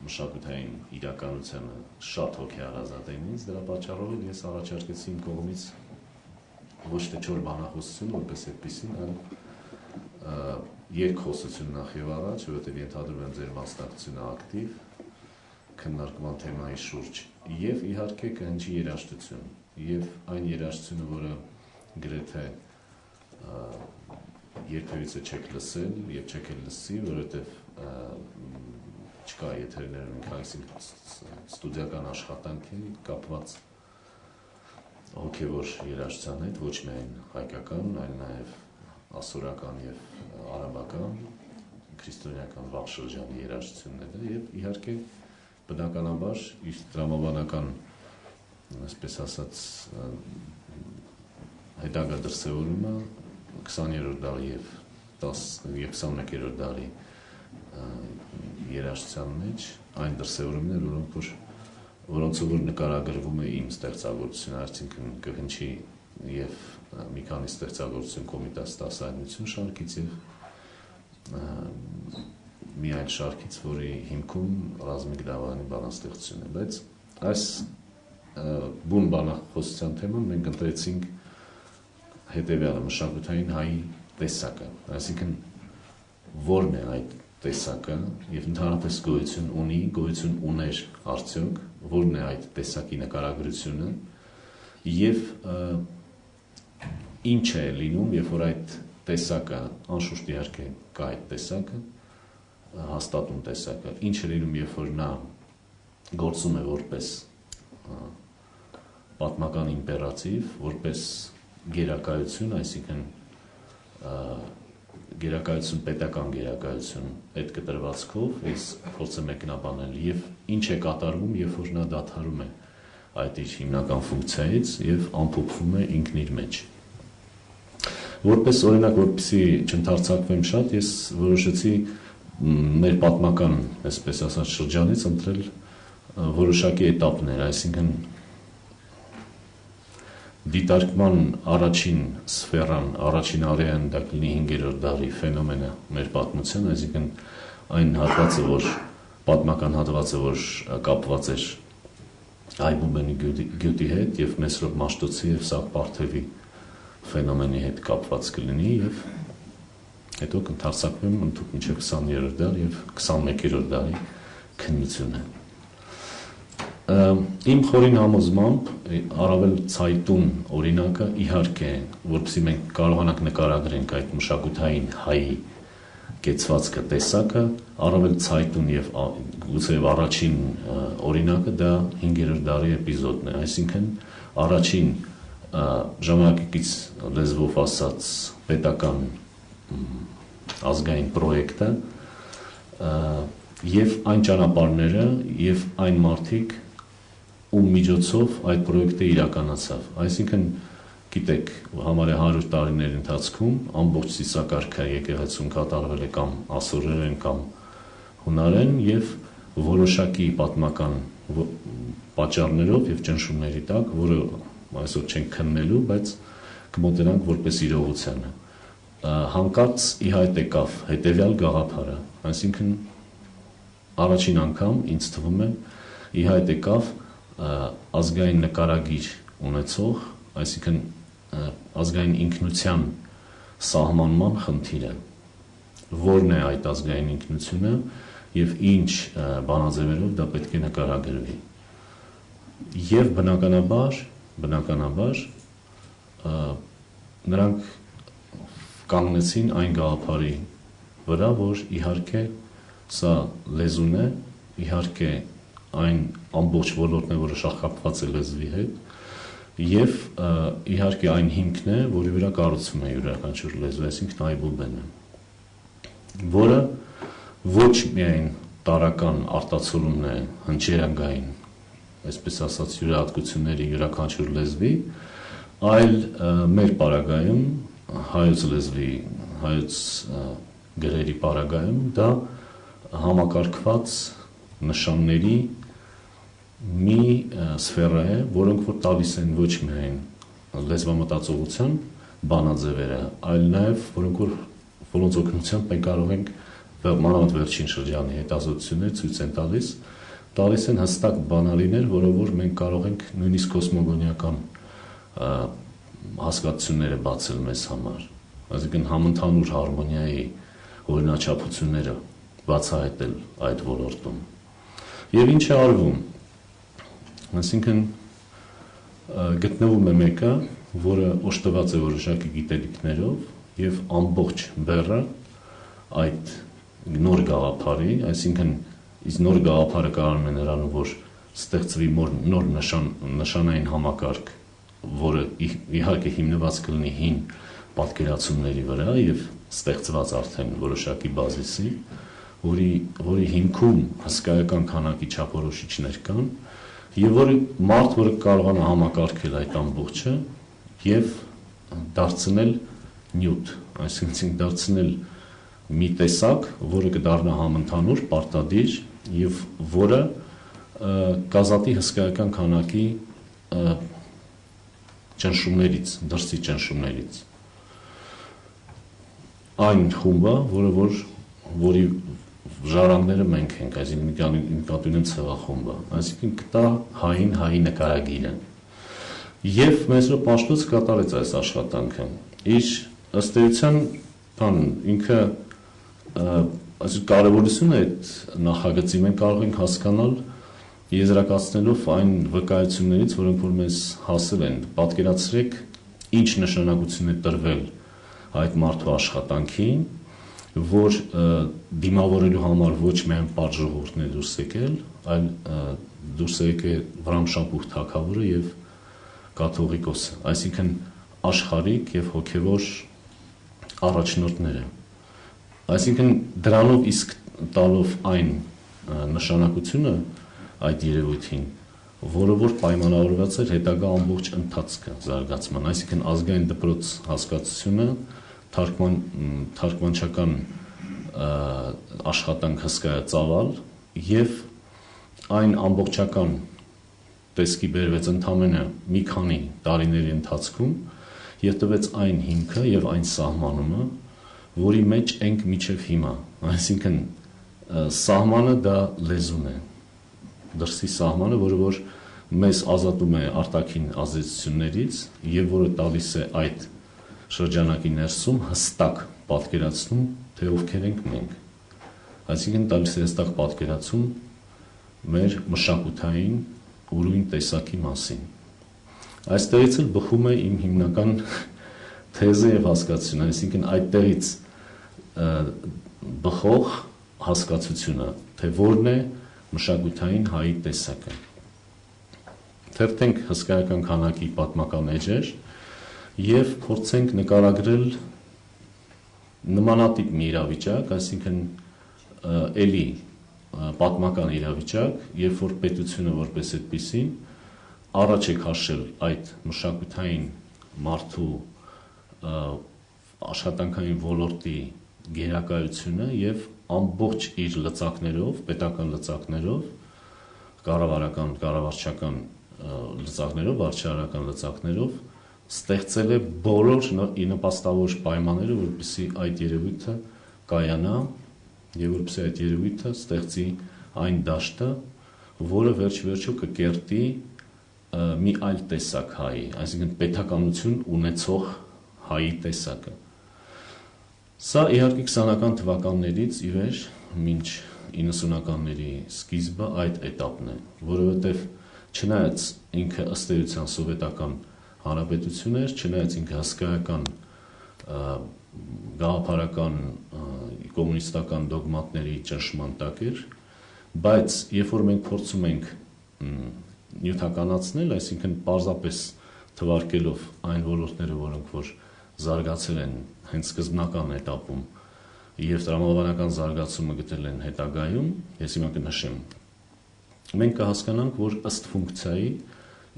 մշակութային իրականությանը շատ հոգեհարազատ էին ինձ, դրա պատճառով ես առաջարկեցի իմ կողմից ոչ թե չոր բանախոսություն, որպես այդպիսին, այլ երկխոսություն նախ եւ առաջ, որովհետեւ ենթադրում եմ ձեր մասնակցությունը ակտիվ քննարկման թեմայի շուրջ, եւ իհարկե կհնչի երաժշտություն, եւ այն երաժշտությունը, որը գրեթե երբևիցե չեք լսել եւ չեք էլ լսի, որովհետեւ չկա եթերներում քանիսին ստուդիական աշխատանք է կապված հոգևոր երաժշտության հետ, ոչ միայն հայկական, այլ նաեւ ասորական եւ արաբական, քրիստոնեական վաղ շրջանի երաժշտությունները եւ իհարկե բնականաբար իր տրամաբանական, այսպես ասած, հետագա դրսևորումը 20-րդ դարի եւ 21-րդ դարի երաժշտության մեջ այն դրսևորումներ, որոնցով որ նկարագրվում է իմ ստեղծագործությունը, այսինքն կհնչի եւ մի քանի ստեղծագործություն կոմիտաս դասայնություն շարքից եւ մի այլ շարքից, որի հիմքում Ռազմիկ Դավանի բանաստեղծությունն է, բայց այս բուն բանախոսության թեման մենք ընտրեցինք հետեւյալը մշակութային հայի տեսակը, այսինքն որն է այդ տեսակը եւ ընդհանրապես գոյություն ուներ արդյոք, որն է այդ տեսակի նկարագրությունը եւ ինչ է լինում, երբ որ այդ տեսակը, անշուշտ իհարկե կա այդ տեսակը, հաստատուն տեսակը, ինչ է լինում, երբ որ նա գործում է որպես պատմական իմպերատիվ, որպես գերակայություն, այսինքն գերակայություն, պետական գերակայություն այդ կտրվածքով, ես փորձեմ մեկնաբանել եւ ինչ է կատարվում, երբ որ նա դադարում է այդ իր հիմնական ֆունկցիայից եւ ամփոփվում է ինքն իր մեջ։ Որպես օրինակ, որպեսզի չընթարցակվեմ շատ, ես որոշեցի մեր պատմական, այսպես ասած, շրջանից ընտրել որոշակի էտապներ, այսինքն դիտարկման առաջին սֆերան, առաջին արեան դա կլինի 5-րդ դարի ֆենոմենը մեր պատմության, այսինքն այն հատվածը, որ պատմական հատվածը, որ կապված էր Այբուբենի գյուտի հետ եւ Մեսրոպ Մաշտոցի եւ Սաղ Պարթևի ֆենոմենի հետ կապված կլինի եւ հետո կընթարցակվեմ ընդհանուր մինչեւ 20-րդ դար եւ 21-րդ դարի քննությունը։ Իմ խորին համոզմամբ առավել ցայտուն օրինակը իհարկե, որովհետեւ մենք կարողանանք նկարագրենք այդ մշակութային հայի կեցվածքը տեսակը, առավել ցայտուն եւ գուցե առաջին օրինակը դա 5-րդ դարի էպիզոդն է, այսինքն առաջին ժամանակակից լեզվով ասած պետական ազգային պրոյեկտը եւ այն ճանապարհները եւ այն մարդիկ ում միջոցով այդ պրոյեկտը իրականացավ, այսինքն գիտեք, համարյա 100 տարիների ընթացքում ամբողջ Սիսակարգը եկեղեցուն կատարվել է կամ ասորերեն կամ հունարեն եւ որոշակի պատմական պատճառներով եւ ճնշումների տակ, որը այսօր չենք քննելու, բայց կմոտենանք որպես իրողությանը։ Հանկարծ ի հայտ եկավ հետեւյալ գաղափարը, այսինքն առաջին անգամ ինձ թվում է ի հայտ եկավ ազգային նկարագիր ունեցող, այսինքն ազգային ինքնության սահմանման խնդիրը, որն է այդ ազգային ինքնությունը եւ ինչ բանաձևերով դա պետք է նկարագրվի։ Եվ բնականաբար նրանք կանգնեցին այն գաղափարի վրա, որ իհարկե սա լեզուն է, իհարկե այն ամբողջ ոլորտն է, որը շահկապված է լեզվի հետ, եւ իհարկե այն հիմքն է, որի վրա կառուցվում է յուրաքանչյուր լեզու, այսինքն Այբուբենը, որը ոչ միայն տարրական արտացոլումն է հնչերանգային, այսպես ասած յուրահատկությունների յուրաքանչյուր լեզվի, այլ մեր պարագայում հայոց լեզվի, հայոց գրերի պարագայում դա համակարգված նշանների մի սֆերա է, որոնք որ տալիս են ոչ միայն լեզվամտածողության բանաձևերը, այլ նաև որոնց օգնությամբ մենք կարող ենք մանավանդ վերջին շրջանի հետազոտություններ ցույց են տալիս են հստակ բանալիներ, որով որ մենք կարող ենք նույնիսկ կոսմոգոնիական հասկացությունները բացել մեզ համար, այսինքն համընդհանուր հարմոնիայի օրինաչափությունները բացահայտել այդ ոլորտում։ Եվ ինչ է արվում, այսինքն գտնվում է մեկը, որը օժտված է որոշակի գիտելիքներով եւ ամբողջ բեռը այդ նոր գաղափարի, այսինքն իսկ նոր գաղափարը կարող է նրանում, որ ստեղծվի նոր նշանային համակարգ, որը իհարկե հիմնված կլինի հին պատկերացումների վրա եւ ստեղծված արդեն որոշակի բազիսի, որի հիմքում հսկայական քանակի չափորոշիչներ կան եւ որը կարողանա համակարգել այդ ամբողջը եւ դարձնել նյութ, այսինքն դարձնել մի տեսակ, որը կդառնա համընդհանուր, պարտադիր եւ որը կազատի հսկայական քանակի ճնշումներից, դրսի ճնշումներից։ Այն խումբը, որի ժառանգները մենք ենք, այսինքն նկատի ունեմ ցեղախումբը, այսինքն կտա հայի նկարագիրը։ Եվ Մեսրոպ Պաշտոցը կատարեց այս աշխատանքը։ Իր ըստ էության ինքը կարևորությունը այդ նախագծի մենք կարող ենք հասկանալ եզրակացնելով այն վկայություններից, որոնք որ մեզ հասել են։ Պատկերացրեք, ինչ նշանակություն է տրվել այդ մարդու աշխատանքին, որ դիմավորելու համար ոչ միայն պատժողովուրդն է դուրս եկել, այլ դուրս է եկել Վրամշապուհ թագավորը եւ կաթողիկոսը, այսինքն աշխարհիկ եւ հոգեվոր առաջնորդները։ Այսինքն դրանով իսկ տալով այն նշանակությունը այդ երևույթին, որը որ պայմանավորված էր հետագա ամբողջ ընթացքը զարգացման, այսինքն ազգային դպրոց հասկացությունը, թարգմանչական աշխատանք հսկայածավալ եւ այն ամբողջական տեսքի բերվեց ընդամենը մի քանի տարիների ընթացքում եւ տվեց այն հիմքը եւ այն սահմանումը, որի մեջ ենք միջև հիմա, այսինքն սահմանը դա լեզուն է, դրսի սահմանը, որը որ մեզ ազատում է արտաքին ազդեցություններից եւ որը տալիս է այդ շրջանակի ներսում հստակ պատկերացնում, թե ովքեր ենք մենք, այսինքն տալիս է հստակ պատկերացում մեր մշակութային ուրույն տեսակի մասին։ Այստեղից էլ բխում է իմ հիմնական թեզը եւ հասկացությունը, այսինքն այդտեղից բխող հասկացությունը, թե որն է մշակութային հայի տեսակը։ Թերթենք հսկայական քանակի պատմական էջեր եւ փորձենք նկարագրել նմանատիպ մի իրավիճակ, այսինքն էլի պատմական իրավիճակ, երբ որ պետությունը որպես այդպիսին առաջ է քաշել այդ մշակութային մարդու աշխատանքային ոլորտի գերակայությունը եւ ամբողջ իր լծակներով, պետական լծակներով, կառավարչական լծակներով, վարչարական լծակներով ստեղծել է բոլոր նպաստավոր պայմանները, որպեսզի այդ երևույթը կայանա եւ որպեսզի այդ երևույթը ստեղծի այն դաշտը, որը վերջ-վերջո կկերտի մի այլ տեսակ հայի, այսինքն պետականություն ունեցող հայի տեսակը։ Սա իհարկե 20-ական թվականներից ի վեր մինչ 90-ականների սկիզբը այդ էտապն է, որովհետև չնայած ինքը ըստ էության սովետական հանրապետություն էր, չնայած ինքը հսկայական գաղափարական կոմունիստական դոգմատների ճնշման տակ էր, բայց երբ որ մենք փորձում ենք նյութականացնել, այսինքն պարզապես թվարկելով այն ոլորտները, որոնք որ զարգացել են հենց սկզբնական էտապում եւ տրամաբանական զարգացումը գտել են հետագայում, ես հիմա կնշեմ, մենք կհասկանանք, որ ըստ ֆունկցիայի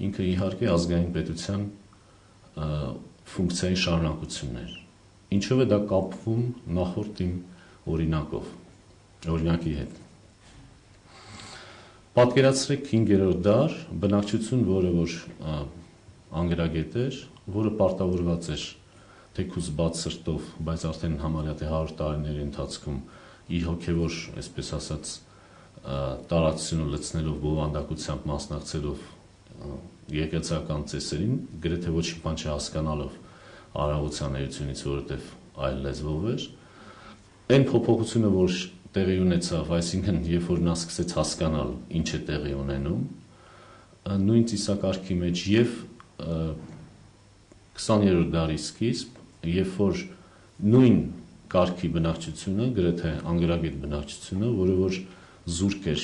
ինքը իհարկե ազգային պետության ֆունկցիայի շարունակությունն էր։ Ինչով է դա կապվում նախորդ իմ օրինակի հետ։ Պատկերացրեք 5-րդ դար բնակչություն, որը որ անգրագետ էր, որը պարտավորված էր թեկուզ բաց սրտով, բայց արդեն համարյա թե 100 տարիների ընթացքում իր հոգևոր, այսպես ասած, տարածությունը լցնելով բովանդակությամբ մասնակցելով եկեղեցական ծեսերին, գրեթե ոչ մի բան չհասկանալով արարողության էությունից, որովհետև այլ լեզվով էր, այն փոփոխությունը, որ տեղի ունեցավ, այսինքն երբ որ նա սկսեց հասկանալ ինչ է տեղի ունենում, նույն ծիսակարգի մեջ եւ 20-րդ դարի սկիզբ, երբ որ նույն կարգի բնակչությունը, գրեթե անգրագետ բնակչությունը, որը որ զուրկ էր,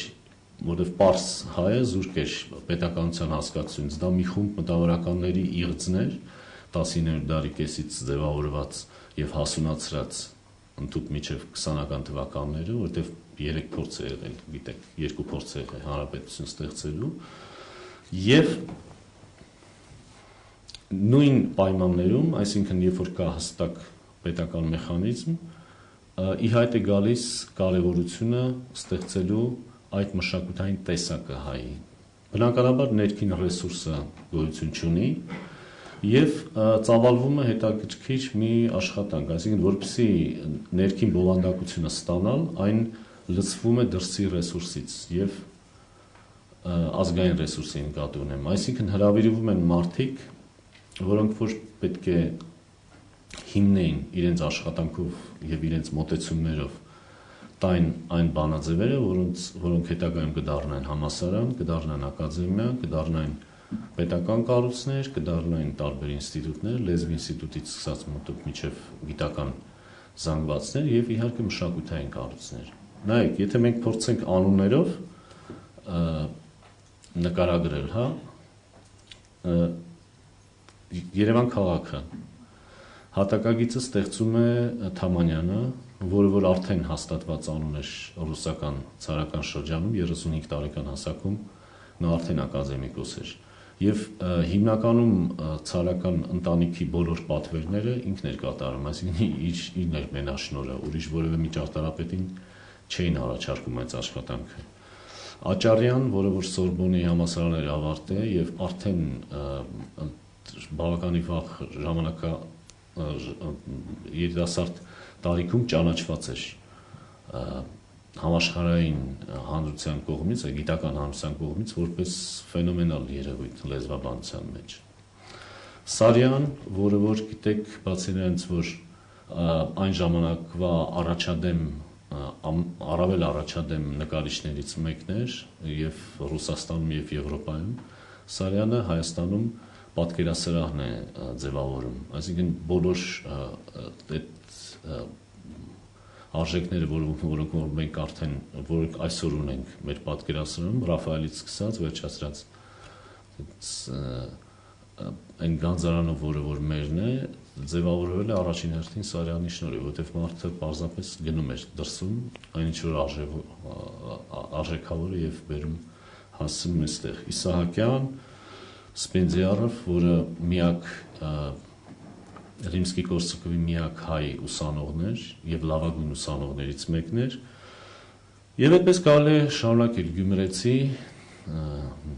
որովհետև պարս հայը զուրկ էր պետականության հասկացությունից, դա մի խումբ մտավորականների իղձներ 19-րդ դարի կեսից ձևավորված եւ հասունացրած ընդհուպ մինչև 20-ական թվականները, որովհետև 3 փորձ է եղել, գիտեք, 2 փորձ է եղել հանրապետություն ստեղծելու եւ նույն պայմաններում, այսինքն երբ որ կա հստակ պետական մեխանիզմ, ի հայտ է գալիս կարևորությունը ստեղծելու այդ մշակութային տեսակը հայի։ Բնականաբար ներքին ռեսուրսը գոյություն չունի եւ ծավալվում է հետաքրքիր մի աշխատանք, այսինքն որպեսզի ներքին բովանդակությունը ստանալ, այն լցվում է դրսի ռեսուրսից եւ ազգային ռեսուրսի նկատի ունեմ, այսինքն հրավիրվում են մարդիկ, որոնք որ պետք է հիմնեին իրենց աշխատանքով եւ իրենց մոտեցումներով տային այն բանաձևերը, որոնք հետագայում կդառնային համալսարան, կդառնային ակադեմիա, կդառնային պետական կառույցներ, կդառնային տարբեր ինստիտուտներ, լեզվի ինստիտուտից սկսած մոտով մինչև գիտական զանգվածներ եւ իհարկե մշակութային կառույցներ։ Նայեք, եթե մենք փորձենք անուններով նկարագրել, հա, Երևան քաղաքը հատակագիծը ստեղծում է Թամանյանը, որը որ արդեն հաստատված անուն էր ռուսական ցարական շրջանում 35 տարեկան հասակում նա արդեն ակադեմիկոս էր եւ հիմնականում ցարական ընտանիքի բոլոր պատվերները ինքն էր կատարում, այսինքն ինքն էր մենաշնորհը, ուրիշ որևէ միջարտարապետին չէին առաջարկում այս աշխատանքը։ Աճարյան, որը որ Սորբոնի համալսարան ավարտել է եւ արդեն բավականին վաղ ժամանակա երիտասարդ տարիքում ճանաչված էր համաշխարհային հանրության կողմից, գիտական հանրության կողմից որպես ֆենոմենալ երևույթ լեզվաբանության մեջ։ Սարյան, որը որ գիտեք, բացի նրանից, որ այն ժամանակվա առավել առաջադեմ նկարիչներից մեկն էր եւ Ռուսաստանում եւ Եվրոպայում, Սարյանը Հայաստանում պատկերասրահն է ձևավորում, այսինքն բոլոր այդ արժեքները, որոնք մենք արդեն որոնք այսօր ունենք մեր պատկերասրահում, Ռաֆայելից սկսած վերջացրած այն գանձարանով, որը որ մերն է, ձևավորվել է առաջին հերթին Սարյանի շնորհիվ, որովհետև մարդը պարզապես գնում էր դրսում, այն ինչ որ արժեքավոր է եւ բերում հասցնում այստեղ։ Իսահակյան, Սպենդիարով, որը միակ Ռիմսկի Կորսակովի միակ հայ ուսանողն էր եւ լավագույն ուսանողներից մեկն էր։ Եվ այդպես կարելի է շարունակել Գյումրեցի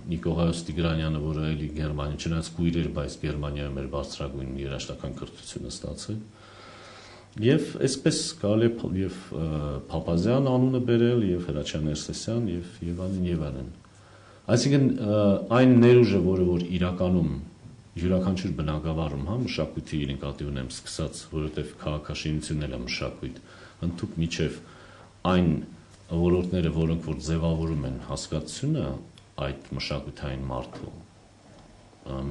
Նիկողայոս Տիգրանյանը, որը էլի Գերմանիա, չնայած կույր էր, բայց Գերմանիայում էր բարձրագույն երաժշտական կրթությունը ստացել։ Եվ այսպես կարելի է եւ Փափազյան անունը բերել, եւ Հրաչյան Ներսեսյան, եւ այլն։ Այսինքն այն ներուժը, որը որ իրականում յուրաքանչյուր բնակավարում, հա, մշակույթի նկատի ունեմ սկսած, որովհետև քաղաքաշինությունն էլ է մշակույթ, ընդհանուր միջև այն ոլորտները, որոնք որ ձևավորում են հասկացությունը այդ մշակութային մարդու,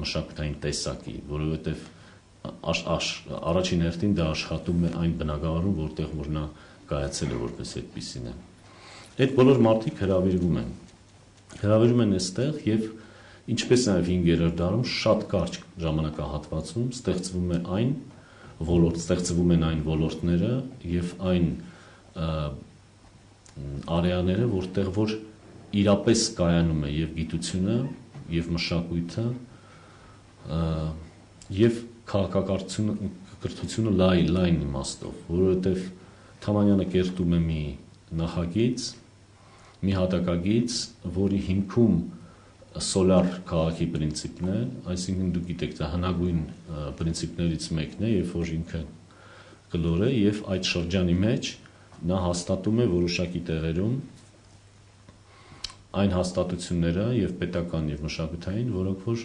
մշակութային տեսակի, որովհետև առաջին հերթին դա աշխատում է այն բնակավարում, որտեղ որ նա կայացել է որպես այդպիսին է։ Այդ բոլոր մարդիկ հրավիրում են այստեղ եւ ինչպես նաև 5-րդ դարում շատ կարճ ժամանակահատվածում ստեղծվում են այն ոլորտները եւ այն արեաները, որտեղ որ իրապես կայանում է եւ գիտությունը, եւ մշակույթը, եւ քաղաքակրթությունը լայն իմաստով, որովհետեւ Թամանյանը կերտում է մի նախագիծ, մի հատակագիծ, որի հիմքում սոլար քաղաքի պրինցիպն է, այսինքն դուք գիտեք, դա հնագույն պրինցիպներից մեկն է, երբ որ ինքը կլոր է եւ այդ շրջանի մեջ նա հաստատում է որոշակի տեղերում այն հաստատությունները եւ պետական եւ մշակութային, որոնք որ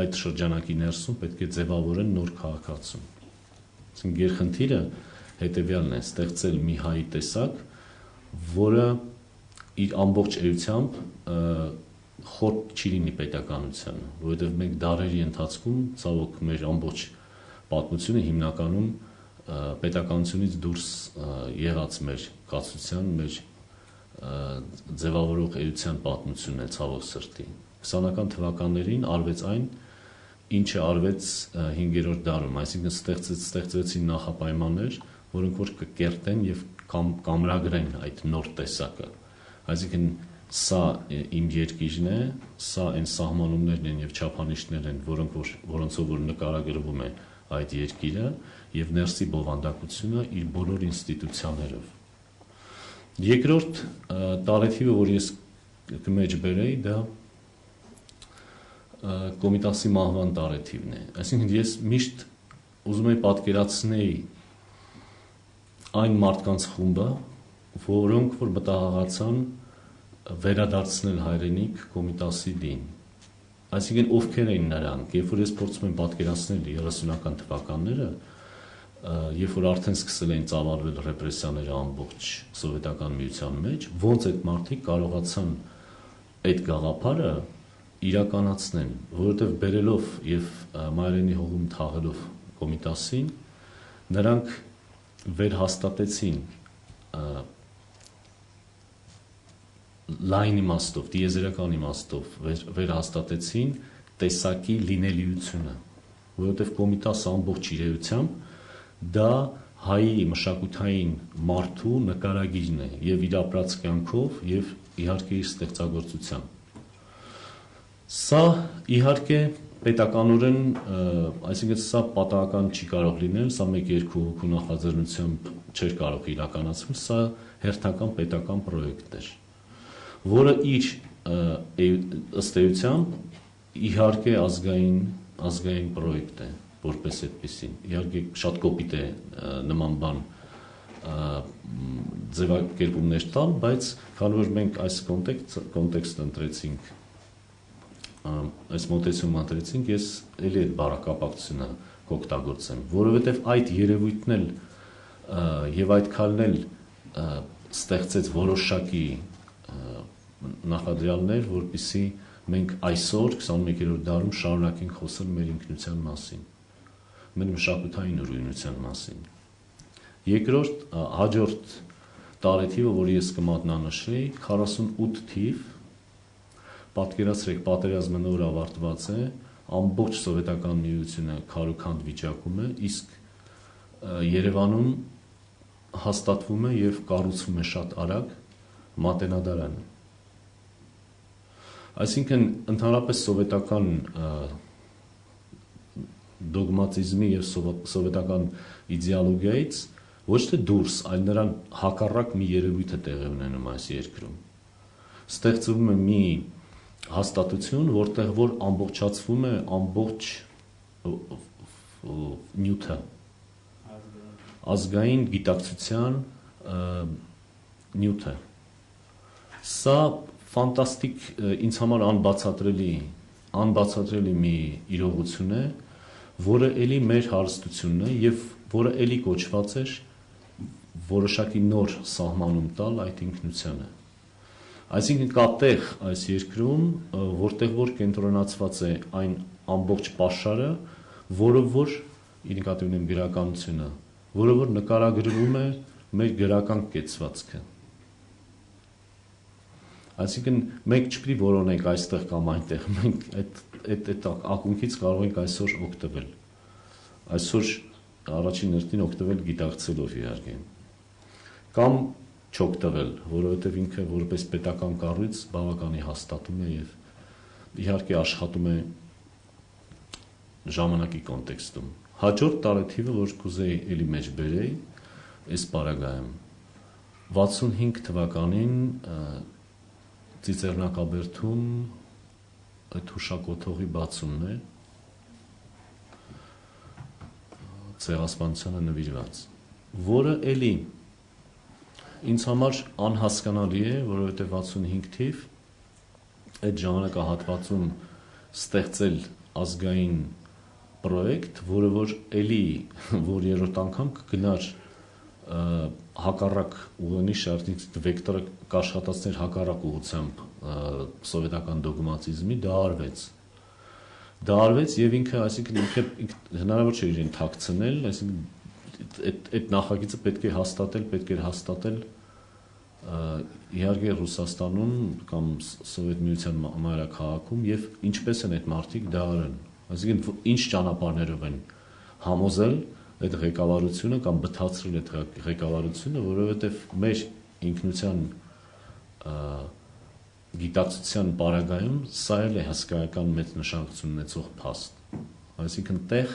այդ շրջանակի ներսում պետք է ձևավորեն նոր քաղաքացում։ Այսինքն գերխնդիրը հետեւյալն է՝ ստեղծել մի հայի տեսակ, որը իր ամբողջ էությամբ խորտ չի լինի պետականությանը, որովհետեւ մենք դարերի ընթացքում ցավոք մեր ամբողջ պատմությունը հիմնականում պետականությունից դուրս եղած մեր կացության, մեր ձևավորող էության պատմությունն է ցավոք սրտի։ 20-ական թվականներին արվեց այն, ինչը արվեց 5-րդ դարում, այսինքն ստեղծվեցին նախապայմաններ, որոնք որ կկերտեն եւ կամրագրեն այդ նոր տեսակը։ Այսինքն սա իմ երկիրն է, սա այն սահմանումներն են եւ չափանիշներն են, որոնցով որ նկարագրվում է այդ երկիրը եւ ներսի բովանդակությունը իր բոլոր ինստիտուցիաներով։ Երկրորդ տարեթիվը, որ ես կմեջ բերեի, դա Կոմիտասի մահվան տարեթիվն է։ Այսինքն ես միշտ ուզում եի պատկերացնել այն մարդկանց խումբը, որոնք որ մտահղացան վերադարձնել հայրենիք Կոմիտասի դին։ Այսինքն ովքեր էին նրանք, երբ որ ես փորձում եմ պատկերացնել 30-ական թվականները, երբ որ արդեն սկսել էին ծավալվել ռեպրեսիաները ամբողջ սովետական միության մեջ, ոնց այդ մարդիկ կարողացան այդ գաղափարը իրականացնեն, որովհետև բերելով եւ մայրենի հողում թաղելով Կոմիտասին, նրանք վերհաստատեցին լայն իմաստով, դիեզերական իմաստով վերհաստատեցին տեսակի լինելիությունը, որովհետև Կոմիտասը ամբողջ իր էությամբ դա հայի մշակութային մարդու նկարագիրն է եւ իր ապրած կյանքով եւ իհարկե իր ստեղծագործությամբ։ Սա իհարկե պետականորեն, այսինքն սա պատահական չի կարող լինել, սա 1-2 հոգու նախաձեռնությամբ չէր կարող իրականացվել, սա հերթական պետական պրոյեկտ էր, որը իր ըստ էության իհարկե ազգային պրոյեկտ է, որպես այդպեսին։ Իհարկե շատ կոպիտ է նման բան ձևակերպումներ տալ, բայց քանի որ մենք այս կոնտեքստը ընտրեցինք, այս մոտեցումը ընտրեցինք, ես ելի այդ բառակապակցությունը կօգտագործեմ, որովհետև այդ երևույթն էլ եւ այդ քայլն էլ ստեղծեց որոշակի նախադրյալներ, որպեսզի մենք այսօր 21-րդ դարում շարունակենք խոսել մեր ինքնության մասին, մեր մշակութային ուրույնության մասին։ Երկրորդ, հաջորդ տարեթիվը, որ ես կմատնանշեի, 48 թիվ, պատկերացրեք, պատերազմը նոր ավարտված է, ամբողջ սովետական միությունը քարուքանդ վիճակում է, իսկ Երևանում հաստատվում է եւ կառուցվում է շատ արագ Մատենադարանը։ Այսինքն ընդհանրապես սովետական դոգմատիզմի եւ սովետական իդեալոգիայից ոչ թե դուրս, այլ նրան հակառակ մի երևույթ է տեղի ունենում այս երկրում։ Ստեղծվում է մի հաստատություն, որտեղ որ ամբողջացվում է ամբողջ նյութը, ազգային գիտակցության նյութը։ Սա ֆանտաստիկ, ինձ համար անբացատրելի մի իրողություն է, որը էլի մեր հարստությունն է եւ որը էլի կոչված էր որոշակի նոր սահմանում տալ այդ ինքնությանը։ Այսինքն կա տեղ այս երկրում, որտեղ որ կենտրոնացված է այն ամբողջ պաշարը, որը որ իր նկատի ունեմ գրականությունը, որը որ նկարագրվում է մեր գրական կեցվածքը։ Այսինքն մենք չպետք է որոնենք այստեղ կամ այնտեղ, մենք այդ ակունքից կարող ենք այսօր օգտվել։ Այսօր առաջին հերթին օգտվել գիտակցելով իհարկե։ Կամ չօգտվել, որովհետև ինքը որպես պետական կառույց բավականի հաստատում է եւ իհարկե աշխատում է ժամանակի կոնտեքստում։ Հաջորդ տարեթիվը, որ կուզեի էլի մեջ բերեի, այս պարագայում 65 թվականին Ծիծեռնակաբերդում այդ հուշակոթողի բացումն է, ցեղասպանությանը նվիրված, որը էլի ինձ համար անհասկանալի է, որովհետև 65 թիվ այդ ժամանակահատվածում ստեղծել ազգային պրոյեկտ, որը որ էլի որ երրորդ անգամ կգնար հակառակ ուղղի շարժիչ վեկտորը կաշխատացներ հակառակ ուղղությամբ սովետական դոգմատիզմի, դա արվեց եւ ինքը, այսինքն ինքը հնարավոր չէ իրեն թաքցնել, այսինքն այդ նախագիծը պետք է հաստատել իհարկե Ռուսաստանում կամ Սովետ Միության մայրաքաղաքում եւ ինչպես են այդ մարդիկ դա արել, այսինքն ինչ ճանապարհներով են համոզել այդ ղեկավարությունը կամ բթացրել այդ ղեկավարությունը, որովհետեւ մեր ինքնության գիտակցության պարագայում սա էլ է հսկայական մեծ նշանակություն ունեցող փաստ, այսինքն տեղ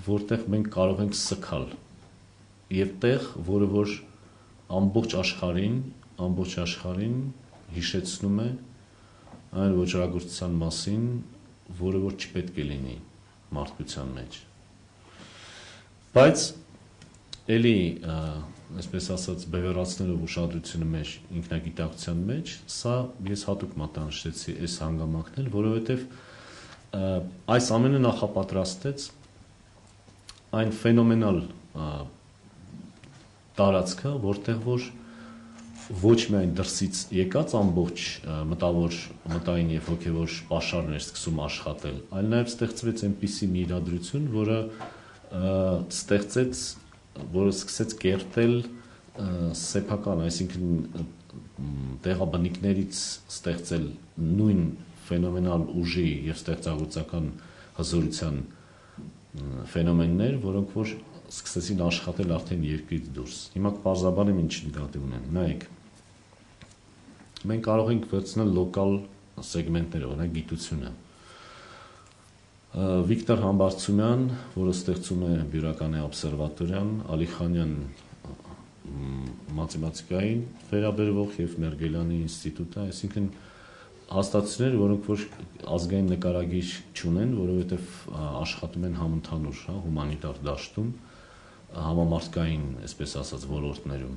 որտեղ մենք կարող ենք սկալ եւ տեղ, որը որ ամբողջ աշխարհին հիշեցնում է այն ոչռագործության մասին, որը որ չպետք է լինի մարդկության մեջ, բայց էլի այսպես ասած բևեռացնելով ուշադրությունը մեր ինքնագիտակցության մեջ, սա ես հատուկ մատնանշեցի այս հանգամանքն, որովհետև այս ամենը նախապատրաստեց այն ֆենոմենալ տարածքը, որտեղ որ ոչ միայն դրսից եկած ամբողջ մտային եւ հոգեվոր պաշարներ սկսում աշխատել, այլ նաեւ ստեղծվեց այնպիսի մի իրադրություն, որը սկսեց կերտել սեփական, այսինքն տեղաբնիկներից ստեղծել նույն ֆենոմենալ ուժի եւ ստեղծագործական հզորության ֆենոմեններ, որոնք որ սկսեցին աշխատել արդեն երկրից դուրս։ Հիմա կպարզաբանեմ ինչ նկատի ունեմ։ Նայեք, մենք կարող ենք վերցնել լոկալ սեգմենտները, օրինակ գիտությունը։ Վիկտոր Համբարձումյան, որը ստեղծում է Բյուրականի օբսերվատորիան, Ալիխանյան մաթեմատիկային վերաբերվող եւ Մերգելյանի ինստիտուտը, այսինքն հաստատություններ, որոնք որ ազգային նկարագիր չունեն, որովհետեւ աշխատում են համընդհանուր, հումանիտար դաշտում, համամարտկային, այսպես ասած, ոլորտներում,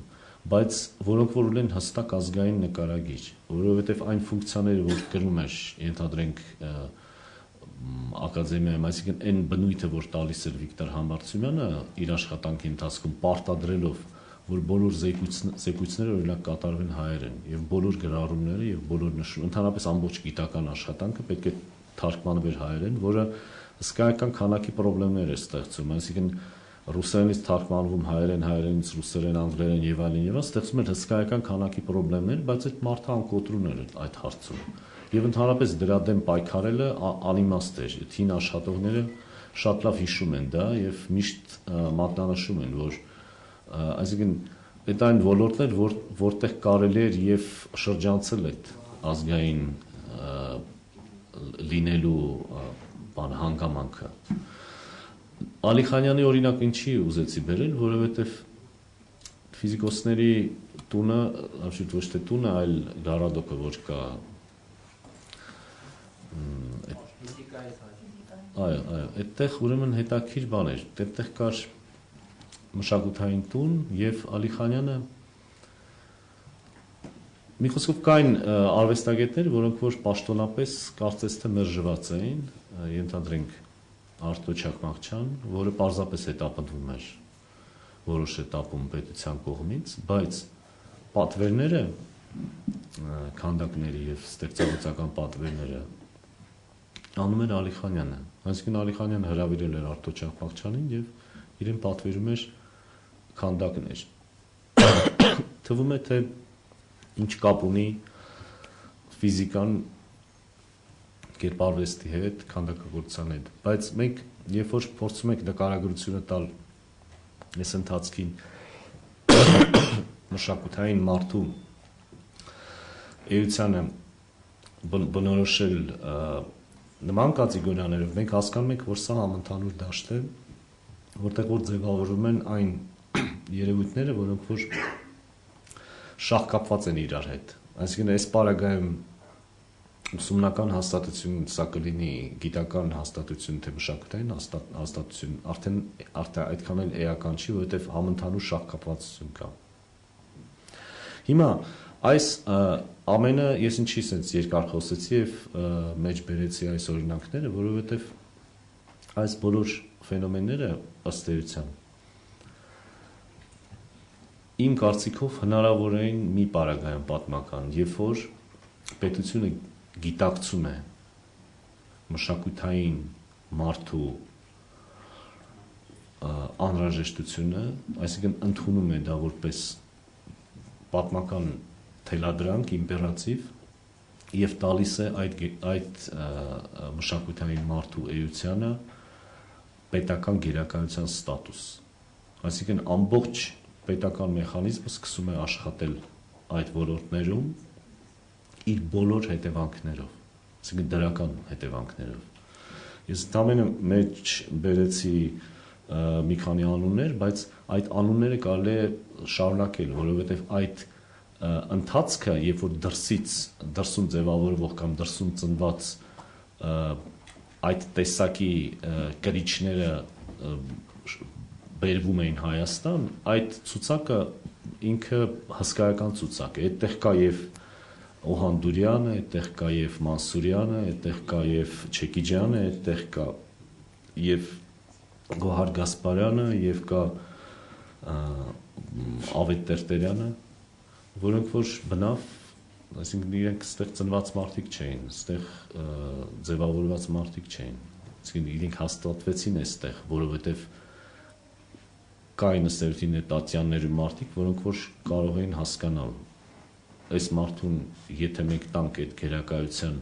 բայց որոնք որ ունեն հստակ ազգային նկարագիր, որովհետեւ այն ֆունկցիաները, որ կրում էր, ենթադրենք ակադեմիայում, այսինքն այն բնույթը, որ տալիս էր Վիկտոր Համբարձումյանը իր աշխատանքի ընթացքում պարտադրելով, որ բոլոր զեկույցները օրինակ կատարվեն հայերեն եւ բոլոր գրառումները եւ բոլոր նշումները, ընդհանրապես ամբողջ գիտական աշխատանքը պետք է թարգմանվեր հայերեն, որը հսկայական քանակի խնդիրներ է ստեղծում, այսինքն ռուսերենից թարգմանվում հայերենից ռուսերեն, անգլերեն եւ այլն, ստեղծում են հսկայական քանակի խնդիրներ, բայց այդ մարդը անկոտրուն էր այդ հարցում։ Եվ ընդհանրապես դրա դեմ պայքարելը անիմաստ էր։ Թին աշխատողները շատ լավ հիշում են դա եւ միշտ մատնանշում են, որ այսինքն այդ այն ոլորտներ, որտեղ կարելի էր եւ շրջանցել այդ ազգային լինելու բան հանգամանքը։ Ալիխանյանի օրինակ ինչի ուզեցի բերել, որովհետեւ ֆիզիկոսների տունը, absoluտ ոչ թե տունը, այլ գարադոկը, որ կա այո, այդտեղ ուրեմն հետաքրքիր բան էր, այդտեղ կար մշակութային տուն եւ Ալիխանյանը մի խոսքով կային արվեստագետներ, որոնք որ պաշտոնապես կարծես թե մերժված էին, ենթադրենք Արտո Չակմաղչյան, որը պարզապես հետապնդվում էր որոշ этаպում պետության կողմից, բայց պատվերները, քանդակների եւ ստեղծագործական պատվերները անում էր Ալիխանյանը, այսինքն Ալիխանյանը հրավիրել էր Արտո Չակմաղչյանին եւ իրեն պատվիրում էր քանդակներ։ Թվում է թե ինչ կապ ունի ֆիզիկան կերպարվեստի հետ, քանդակագործության հետ, բայց մենք երբ որ փորձում ենք նկարագրությունը տալ այս ընթացքին մշակութային մարդու էությանը բնորոշել նման կատեգորիաներով, մենք հասկանում ենք, որ սա համընդհանուր դաշտ է, որտեղ որ ձևավորվում են այն երևույթները, որոնք որ շահկապված են իրար հետ։ Այսինքն այս պարագայում ուսումնական հաստատություն, սա կլինի գիտական հաստատություն, թե մշակութային հաստատություն, արդեն այդքան էլ էական չի, որովհետև համընդհանուր շահկապվածություն կա։ Հիմա այս ամենը ես ինչի sense երկար խոսեցի եւ մեջ բերեցի այս օրինակները, որովհետև այս բոլոր ֆենոմենները ըստ էության իմ կարծիքով հնարավոր են մի պարագայում պատմական, երբ որ պետությունը գիտակցում է մշակութային մարդու անհրաժեշտությունը, այսինքն ընդունում է դա որպես պատմական թելադրանք, իմպերատիվ եւ տալիս է այդ մշակութային մարդու էությանը պետական գերակայության ստատուս։ Այսինքն ամբողջ պետական մեխանիզմը սկսում է աշխատել այդ ոլորտներում իր բոլոր հետևանքներով, այսինքն դրական հետևանքներով։ Ես ամենը մեջ բերեցի մի քանի անուններ, բայց այդ անունները կարելի է շարունակել, որովհետև այդ ընթացքը, երբ որ դրսում ձևավորվող կամ դրսում ծնված այդ տեսակի կրիչները բերվում էին Հայաստան, այդ ցուցակը ինքը հսկայական ցուցակ է։ Այդտեղ կա եւ Օհանդուրյանը, այդտեղ կա եւ Մանսուրյանը, այդտեղ կա եւ Չեկիջյանը, այդտեղ կա եւ Գոհար Գասպարյանը եւ կա Ավետ Տերտերյանը, որոնք որ բնավ, այսինքն իրենք ստեղ ծնված մարդիկ չէին, ստեղ ձևավորված մարդիկ չէին, այսինքն իրենք հաստատվեցին այստեղ, որովհետեւ կային ըստ Տատյանների մարդիկ, որոնք որ կարող էին հասկանալ այս մարդուն, եթե մենք տանք այդ գերակայության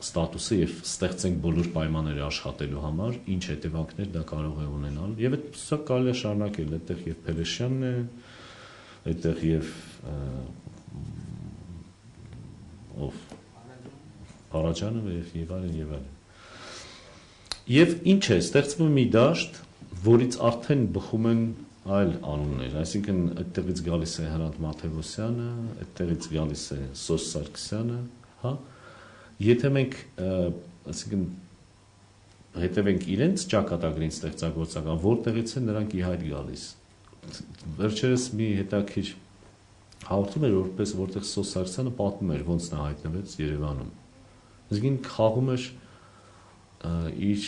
ստատուսը եւ ստեղծենք բոլոր պայմանները աշխատելու համար, ինչ հետևանքներ դա կարող է ունենալ։ Եվ այդ սա կարելի է շարունակել, այդտեղ եւ Փելեշյանն է, այդտեղ եւ ով Փարաջանովը եւ այլն եւ այլն։ Եվ ինչ է, ստեղծվում մի դաշտ, որից արդեն բխում են այլ անուններ, այսինքն այդտեղից գալիս է Հրանտ Մաթևոսյանը, այդտեղից գալիս է Սոս Սարգսյանը, հա։ Եթե մենք, այսինքն հետևենք իրենց ճակատագրին ստեղծագործական, որտեղից են նրանք ի հայտ գալիս։ Վերջերս մի հետաքրքիր հաղորդում էր, որտեղ Սոս Սարգսյանը պատմում էր, ոնց նա հայտնվեց Երևանում։ Այսինքն խաղում էր իր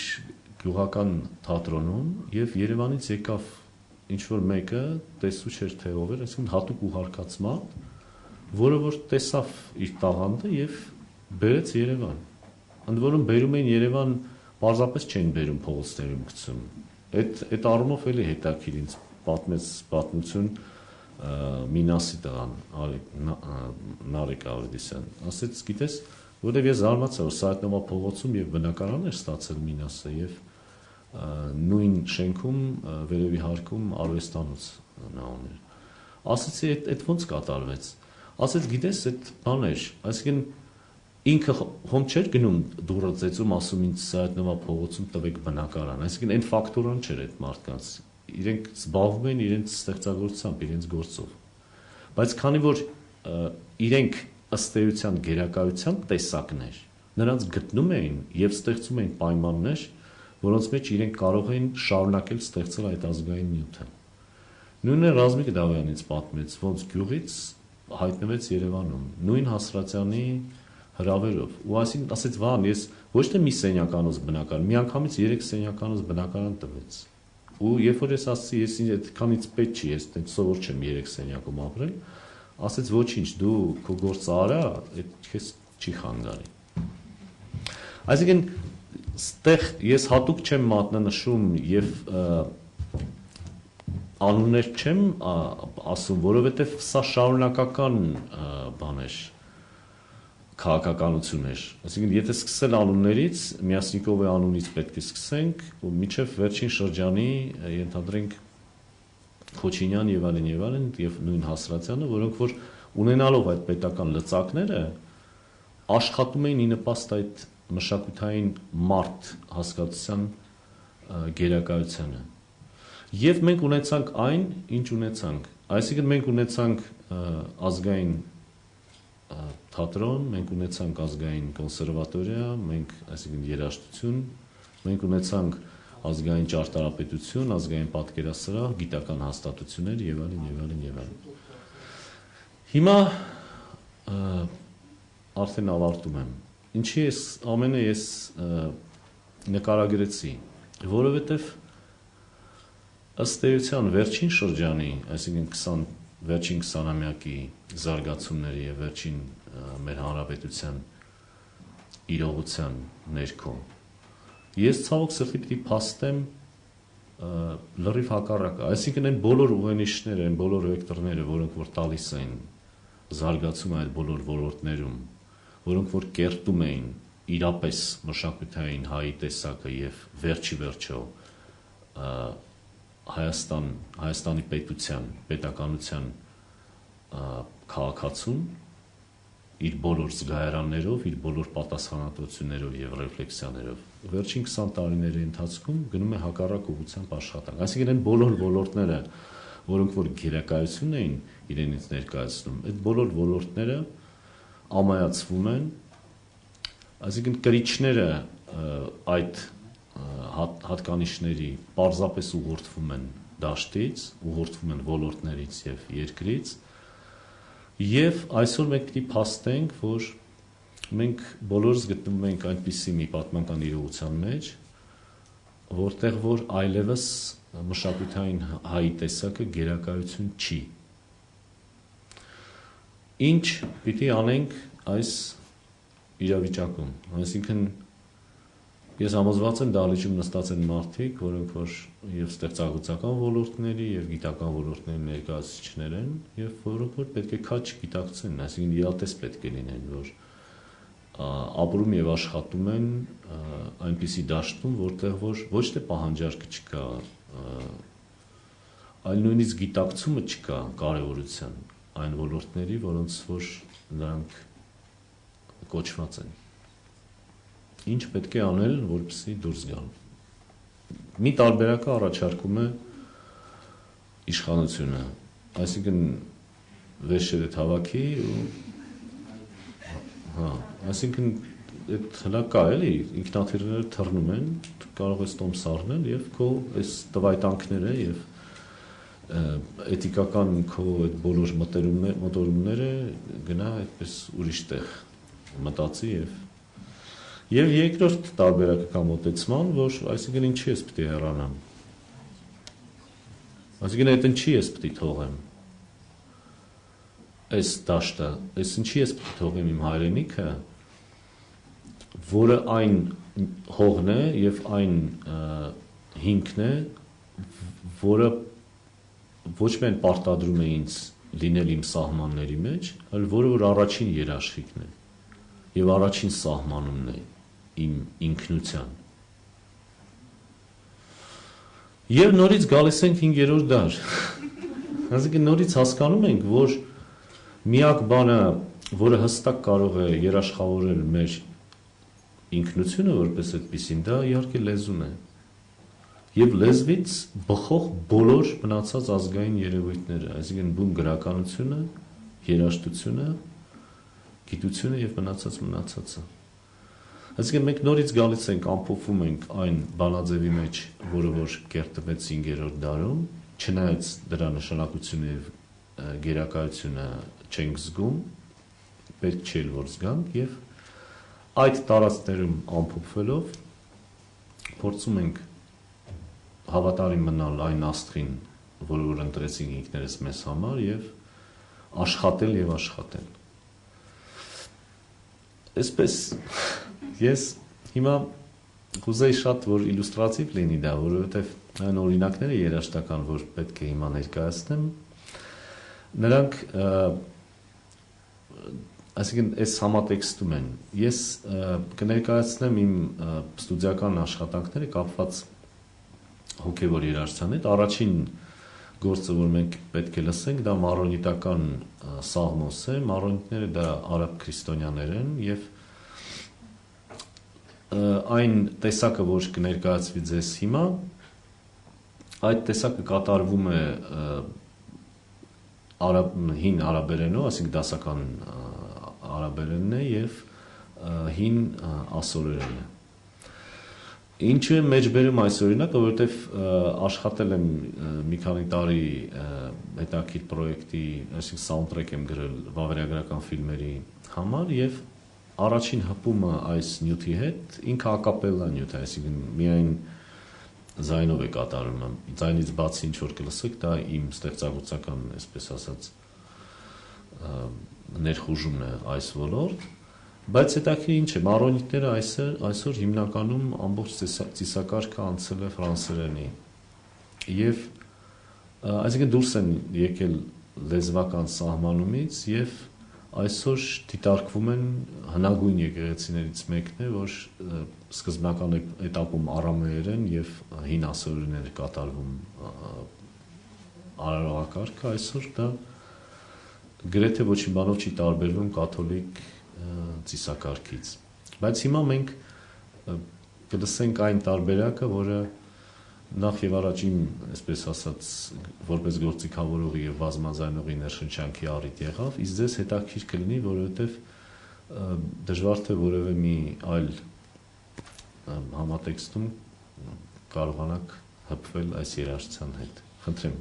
գյուղական թատրոնում եւ Երևանից եկավ ինչ-որ մեկը, տեսու չէր թե ով էր, այսինքն հատուկ ուղարկած մարդ, որը որ տեսավ իր տաղանդը եւ բերեց Երևան։ Ընդ որում բերում էին Երևան, պարզապես չեն բերում փողոցներում գցում։ Այդ առումով էլի հետաքրքիր ինձ պատմեց պատմություն Մինասի տղան, Նարեկ Ավետիսյան, ասեց, գիտես, որտեվ ես զարմացա, որ Սայաթ-Նովա փողոցում եւ բնակարան էր ստացել Մինասը եւ նույն շենքում վերևի հարկում արվեստանոց նա ուներ։ Ասեցի, այդ ոնց կատարվեց։ Ասեց, գիտես, այդ բան էր, այսինքն ինքը հոմ չէր գնում դուրը ծեծում, ասում ինձ Սայաթ-Նովա փողոցում տվեք բնակարան, այսինքն այն ֆակտորան չէր այդ մարդկանց։ Իրենք զբաղվում են իրենց ստեղծագործությամբ, իրենց գործով։ Բայց քանի որ իրենք ըստ էության գերակայության տեսակներ, նրանց գտնում էին եւ ստեղծում էին պայմաններ, որոնց մեջ իրենք կարող էին շարունակել ստեղծել այդ ազգային նյութը։ Նույնը Ռազմիկ Դավայանից պատմեց, ոնց գյուղից հայտնվեց Երևանում, նույն Հասրատյանի հրավերով։ Ու այսինքն ասեց, «Վան, ես ոչ թե մի սենյականոց բնակարան, միանգամից 3 սենյականոց բնակարան տվեց»։ Ու երբ որ ես ասացի, ես այդքանից պետք չի, ես այդպես սովոր չեմ 3 սենյակում ապրել, ասեց, «Ոչինչ, դու քո գործը արա, այդ քեզ չի խանգարի»։ Այսինքն ստեղ ես հատուկ չեմ մատնանշում եւ անուններ չեմ ասում, որովհետեւ սա շարունակական բան է, քաղաքականություն է։ Այսինքն եթե սկսել անուններից, Միասնիկովի անունից պետք է սկսենք, ու մինչեւ վերջին շրջանի ենթադրենք Խոչինյան եւ այլն եւ նույն Հասրատյանը, որոնք որ ունենալով այդ պետական լծակները աշխատում էին ի նպաստ այդ մշակութային մարդ հասկացության գերակայությանը։ Եվ մենք ունեցանք այն, ինչ ունեցանք։ Այսինքն մենք ունեցանք ազգային թատրոն, մենք ունեցանք ազգային կոնսերվատորիա, մենք, այսինքն երաժշտություն, մենք ունեցանք ազգային ճարտարապետություն, ազգային պատկերասրահ, գիտական հաստատություններ եւ այլն եւ այլն եւ այլն։ Հիմա արդեն ավարտում եմ։ Ինչի ես ամենը ես նկարագրեցի, որովհետեւ ըստ էության վերջին շրջանի, այսինքն վերջին 20-ամյակի զարգացումների եւ վերջին մեր հանրապետության իրողության ներքո ես ցավոք սրտի պիտի փաստեմ լրիվ հակառակը, այսինքն այն բոլոր ուղենիշները, այն բոլոր վեկտորները, որոնք որ տալիս են զարգացում այդ բոլոր ոլորտներում, որոնք որ կերտում էին իրապես մշակութային հայի տեսակը եւ վերջի վերջո Հայաստանի պետականության քաղաքացուն իր բոլոր զգայարաններով, իր բոլոր պատասխանատվություններով եւ ռեֆլեքսիաներով վերջին 20 տարիների ընթացքում գնում է հակառակ ուղղությամբ աշխատանք։ Այսինքն այն բոլոր ոլորտները, որոնք որ գերակայություն էին իրենից ներկայացնում, այդ բոլոր ոլորտները ամայացվում են, այսինքն կրիչները այդ հատկանիշների պարզապես ուղղորդվում են դաշտից, ուղղորդվում են ոլորտներից եւ երկրից, եւ այսօր մենք պիտի փաստենք, որ մենք բոլորս գտնվում ենք այնպիսի մի պատմական իրողության մեջ, որտեղ որ այլևս մշակութային հայի տեսակը գերակայություն չի։ Ինչ պիտի անենք այս իրավիճակում, այսինքն ես համոզված եմ դահլիճում նստած են մարդիկ, որոնք որ եւ ստեղծագործական ոլորտների եւ գիտական ոլորտների ներկայացուցիչներ են եւ որոնք որ պետք է քաջ գիտակցեն, այսինքն իրատես պետք է լինեն, որ ապրում եւ աշխատում են այնպիսի դաշտում, որտեղ որ ոչ թե պահանջարկը չկա, այլ նույնիսկ գիտակցումը չկա կարեւորության այն ոլորտների, որոնց որ նրանք կոչված են։ Ինչ պետք է անել, որպեսզի դուրս գան։ Մի տարբերակը առաջարկում է իշխանությունը, այսինքն վերջերը հավաքի ու այսինքն այդ հլակա էլի ինքնաթիռները թռնում են, կարող ես տոմս առնել եւ քո այս տվայտանքները եւ էթիկական քո այդ բոլոր մոտորումները գնա այդպես ուրիշ տեղ մտածի եւ երկրորդ տարբերակը կա մոտեցման, որ այսինքն ինչի ես պետք է հեռանամ։ Այսինքն այդ ինչի ես պետք է թողեմ։ Այս դաշտը, այս ինչի ես պետք է թողեմ իմ հայրենիքը, որը այն հողն է եւ այն հիմքն է, որը ոչ միայն պարտադրում է ինձ լինել իմ սահմանների մեջ, այլ որը որ առաջին երաշխիքն է եւ առաջին սահմանումն է իմ ինքնության։ Եվ նորից գալիս ենք 5-րդ դար։ Այսինքն նորից հասկանում ենք, որ միակ բանը, որը հստակ կարող է երաշխավորել մեր ինքնությունը որպես այդպիսին, դա իհարկե լեզուն է։ Եվ լեզվից բխող բոլոր մնացած ազգային երևույթները, այսինքն բուն գրականությունը, երաժշտությունը, գիտությունը եւ մնացածը։ Այսինքն մենք նորից գալիս ենք, ամփոփվում ենք այն բանաձևի մեջ, որը որ կերտվեց 5-րդ դարում, չնայած դրա նշանակությունը եւ գերակայությունը չենք զգում, պետք չէ որ զգանք եւ այդ տարածքներում ամփոփվելով փորձում ենք հավատարիմ մնալ այն աստղին, որը որ ընտրեցինք ինքներս մեզ համար եւ աշխատել եւ աշխատել։ Այսպես ես հիմա կուզեի շատ որ իլյուստրատիվ լինի դա, որովհետեւ այն օրինակները երաժշտական, որ պետք է հիմա ներկայացնեմ, նրանք այսինքն այս համատեքստում են։ Ես կներկայացնեմ իմ ստուդիական աշխատանքները կապված հոգևոր երաժշտության հետ։ Առաջին գործը, որ մենք պետք է լսենք, դա մարոնիտական սաղմոս է, մարոնիտները դա արաբ քրիստոնյաներ են եւ այն տեսակը, որ կներկայացվի ձեզ հիմա, այդ տեսակը կատարվում է հին արաբերենով, այսինքն դասական արաբերենն է եւ հին ասորերենն է։ Ինչու եմ մեջբերում այս օրինակը, որովհետեւ աշխատել եմ մի քանի տարի հետաքրքիր պրոյեկտի, այսինքն սաունդտրեք եմ գրել վավերագրական ֆիլմերի համար եւ առաջին հպումը այս նյութի հետ ինքը ակապելլա նյութ է, այսինքն միայն ձայնով է կատարում, ձայնից բացի ինչ որ կլսեք, դա իմ ստեղծագործական, այսպես ասած, ներխուժումն է այս ոլորտ, բայց հետաքրքիր ինչ է, մարոնիկները այսօր հիմնականում ամբողջ ծիսակարգը անցել է ֆրանսերենի եւ այսինքն դուրս են եկել լեզվական սահմանումից եւ այսօր դիտարկվում են հնագույն եկեղեցիներից մեկն է, որ սկզբնական էտապում արամեերեն եւ հին ասորերեն էր կատարվում արարողակարգը, այսօր դա գրեթե ոչինչ բանով չի տարբերվում կաթոլիկ ծիսակարգից, բայց հիմա մենք կլսենք այն տարբերակը, որը նախ եւ առաջ իմ, այսպես ասած, որպես գործիքավորողի եւ բազմաձայնողի ներշնչանքի առիթ եղավ, իսկ ձեզ հետաքրքիր կլինի, որովհետեւ դժվար թե որևէ մի այլ համատեքստում կարողանաք հպվել այս երաժշտության հետ։ Խնդրեմ։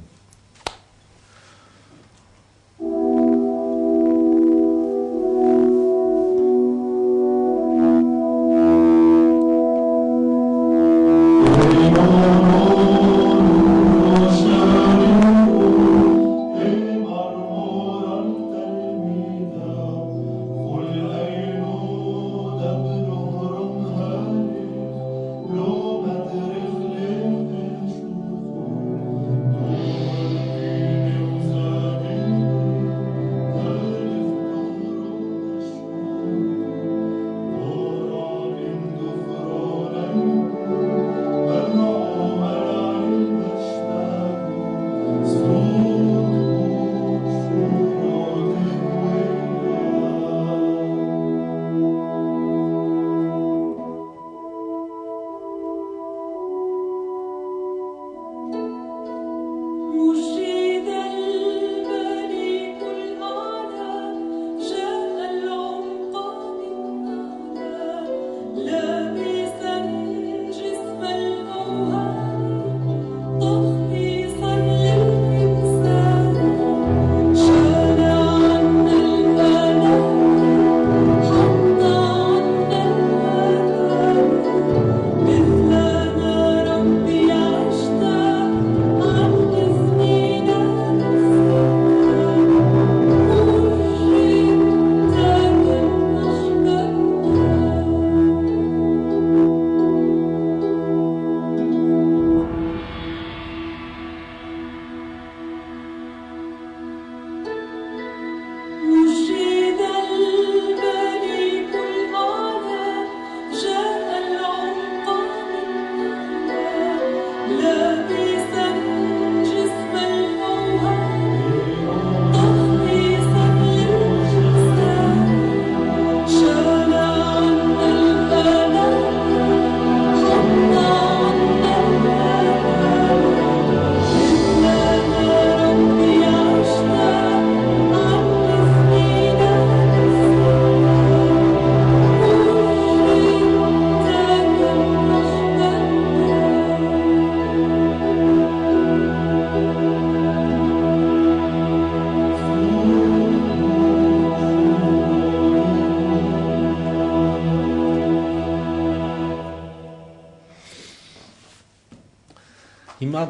Հիմա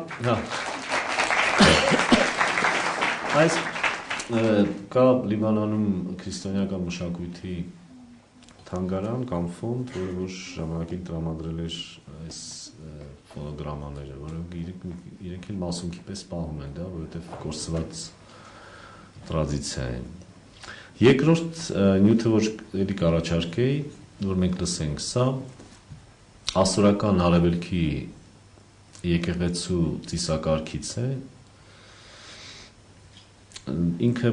այս կա Լիբանանում քրիստոնեական մշակույթի թանգարան կամ ֆոնդ, որը որ ժամանակին տրամադրել էր այս ֆոնոգրամաները, որոնք իրենք էլ մասունքի պես պահում են դա, որովհետև կորսված տրադիցիա է։ Երկրորդ նյութը, որ էլի կառաջարկեի, որ մենք լսենք, սա ասորական արևելքի եկեղեցու ծիսակարգից է, ինքը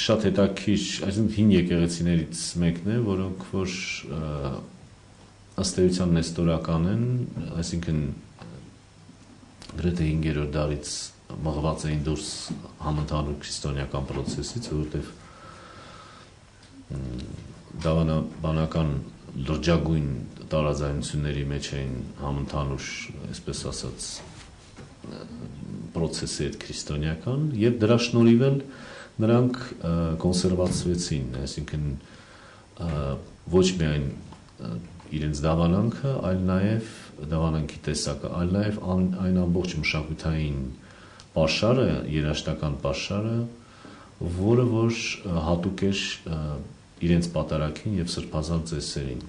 շատ հետաքրքիր, այսինքն հին եկեղեցիներից մեկն է, որոնք որ ըստ էության նեստորական են, այսինքն գրեթե 5-րդ դարից մղված էին դուրս համընդհանուր քրիստոնեական պրոցեսից, որովհետև դավանաբանական լրջագույն տարաձայնությունների մեջ էին համընդհանուր, այսպես ասած, պրոցեսի հետ քրիստոնեական եւ դրա շնորհիվ էլ նրանք կոնսերվացվեցին, այսինքն ոչ միայն իրենց դավանանքը, այլ նաեւ դավանանքի տեսակը, այլ նաեւ այն ամբողջ մշակութային պաշարը, երաժշտական պաշարը, որը որ հատուկ էր իրենց պատարագին եւ սրբազան ծեսերին։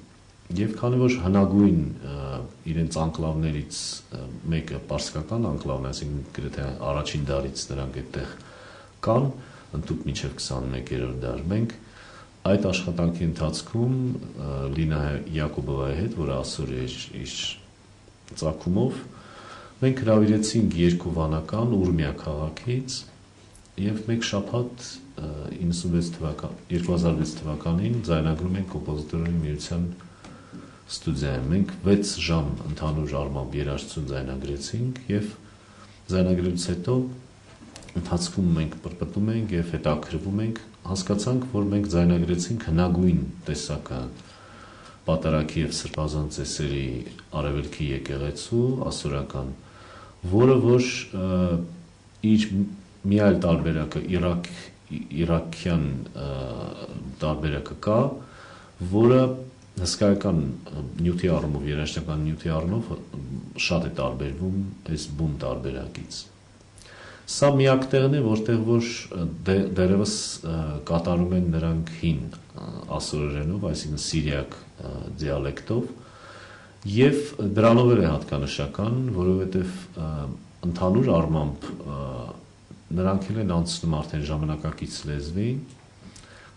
Եվ քանի որ հնագույն իրենց անկլավներից մեկը պարսկական անկլավն է, այսինքն գրեթե առաջին դարից նրանք այդտեղ կան, ընդհուպ մինչև 21-րդ դար։ Մենք այդ աշխատանքի ընթացքում Լինա Յակոբովայի հետ, որը ասոր էր իր ծագումով, մենք հրավիրեցինք երկու վանական Ուրմիա քաղաքից եւ մեկ շաբաթ 2006 թվականին ձայնագրում ենք կոմպոզիտորների միության ստուդիայում։ Մենք 6 ժամ ընդհանուր առմամբ երաժշտություն ձայնագրեցինք եւ ձայնագրելուց հետո ընթացքում մենք պրպտում ենք եւ հետաքրվում ենք, հասկացանք, որ մենք ձայնագրեցինք հնագույն տեսակը պատարագի եւ սրբազան ծեսերի արևելքի եկեղեցու ասորական, որը որ իր մի այլ տարբերակը իրաքյան տարբերակը կա, որը հսկայական նյութի առումով, երաժշտական նյութի առումով շատ է տարբերվում այս բուն տարբերակից։ Սա միակ տեղն է, որտեղ որ դերևս կատարում են նրանք հին ասորերենով, այսինքն սիրիակ դիալեկտով, եւ դրանով էլ է հատկանշական, որովհետեւ ընդհանուր առմամբ նրանք են անցնում արդեն ժամանակակից լեզվի,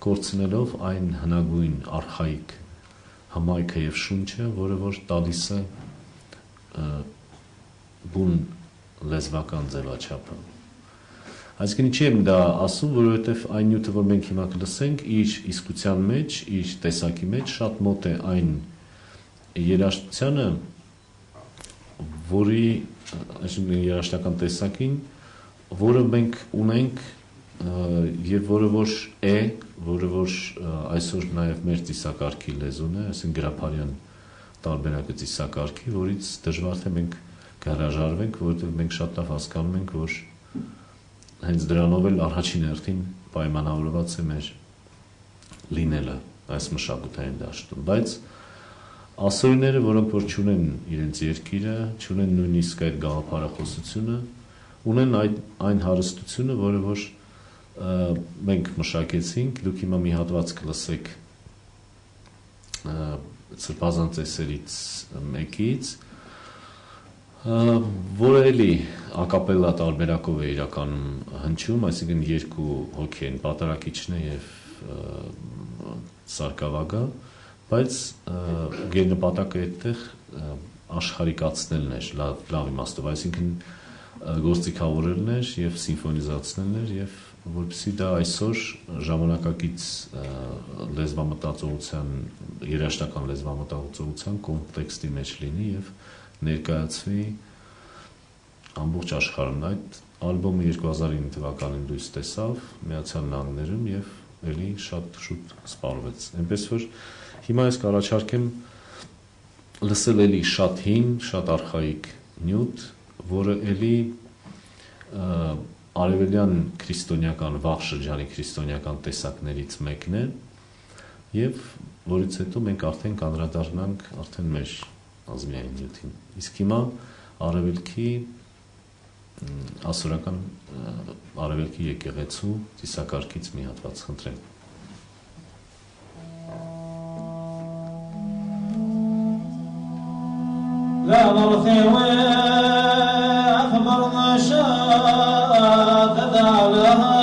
կորցնելով այն հնագույն արխայիկ համայնքը եւ շունչը, որը որ տալիս է բուն լեզվական ձևաչափը։ Այսինքն ինչի եմ դա ասում, որովհետեւ այն նյութը, որ մենք հիմա կլսենք, իր իսկության մեջ, իր տեսակի մեջ շատ մոտ է այն երաժշտությանը, որի այսինքն երաժշտական տեսակին, որը մենք ունենք եւ որը որ է, որը որ այսօր նաեւ մեր ծիսակարգի լեզուն է, այսինքն գրափարյան տարբերակը ծիսակարգի, որից դժվար թե մենք կհրաժարվենք, որովհետեւ մենք շատ լավ հասկանում ենք, որ հենց դրանով էլ առաջին հերթին պայմանավորված է մեր լինելը այս մշակութային դաշտում, բայց ասորները, որոնք որ չունեն իրենց երկիրը, չունեն նույնիսկ այդ գաղափարախոսությունը, ունեն այն հարստությունը, որը որ մենք մշակեցինք, դուք հիմա մի հատված կլսեք սրբազան ծեսերից մեկից, որը էլի ակապելլա տարբերակով է իրականում հնչում, այսինքն երկու հոգի են, պատարագիչն է եւ սարկավագը, բայց գերնպատակը այդտեղ աշխարհիկացնելն էր լավ իմաստով, այսինքն գործիքավորելն էր եւ սիմֆոնիզացնելն էր եւ որպեսզի դա այսօր ժամանակակից լեզվամտածողության, երաժշտական լեզվամտածողության կոնտեքստի մեջ լինի եւ ներկայացվի ամբողջ աշխարհում։ Այդ ալբոմը 2009 թվականին լույս տեսավ Միացյալ Նահանգներում եւ էլի շատ շուտ սպառվեց։ Այնպես որ հիմա ես կառաջարկեմ լսել էլի շատ հին, շատ արխայիկ նյութ, որը էլի արևելյան քրիստոնեական վաղ շրջանի քրիստոնեական տեսակներից մեկն է եւ որից հետո մենք արդեն կանդրադառնանք արդեն մեր ազգային նյութին։ Իսկ հիմա արևելքի ասորական արևելքի եկեղեցու ծիսակարգից մի հատված խնդրեմ։ لا مرثوى أخبرنا شاذ علىها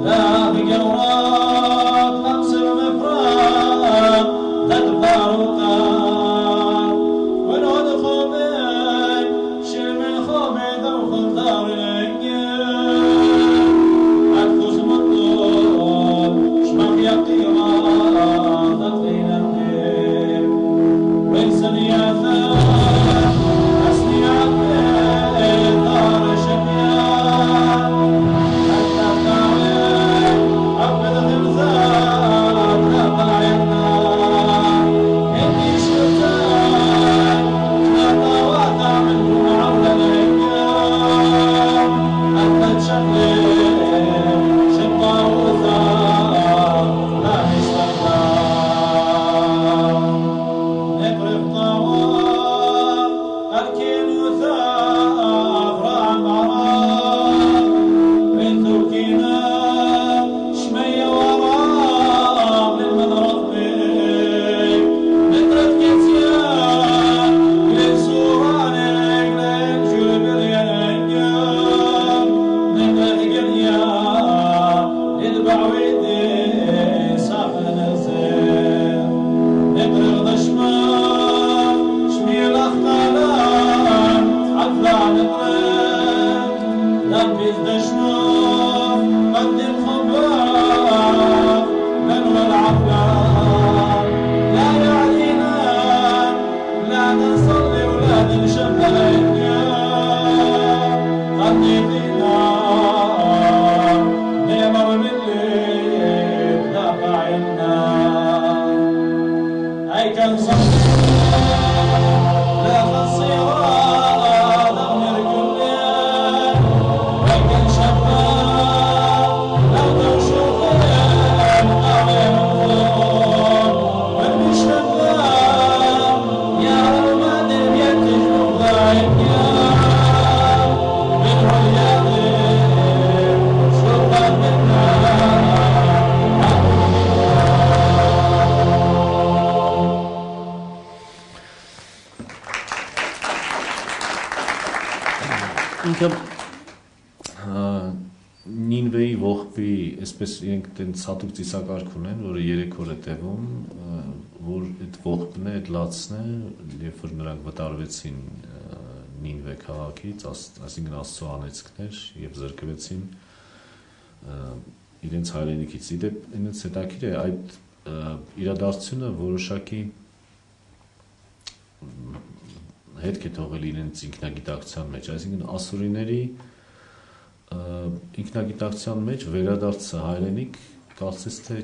لا بجورات خمس المفراد تدفع رقاب ونود خوبي شرم خوبي ذوق الدار الأنجاب أدفوس مطلوب شمك يقيما تطلين الدين ويسن يا ثاب Նինվեի ողբի, այսպես իրենք տենց հատուկ ծիսակարգ ունեն, որը 3 օր է տևում, որ այդ ողբն է, այդ լացն է, երբ որ նրանք վտարվեցին Նինվե քաղաքից, այսինքն Աստծո անեծքներ եւ զրկվեցին իրենց հայրենիքից։ Իդեպ ինձ հետաքրքիր է այդ իրադարձությունը որոշակի հետք է թողել իրենց ինքնագիտակցության մեջ, այսինքն ասորիների ինքնագիտակցության մեջ վերադարձը հայրենիք կարծես թե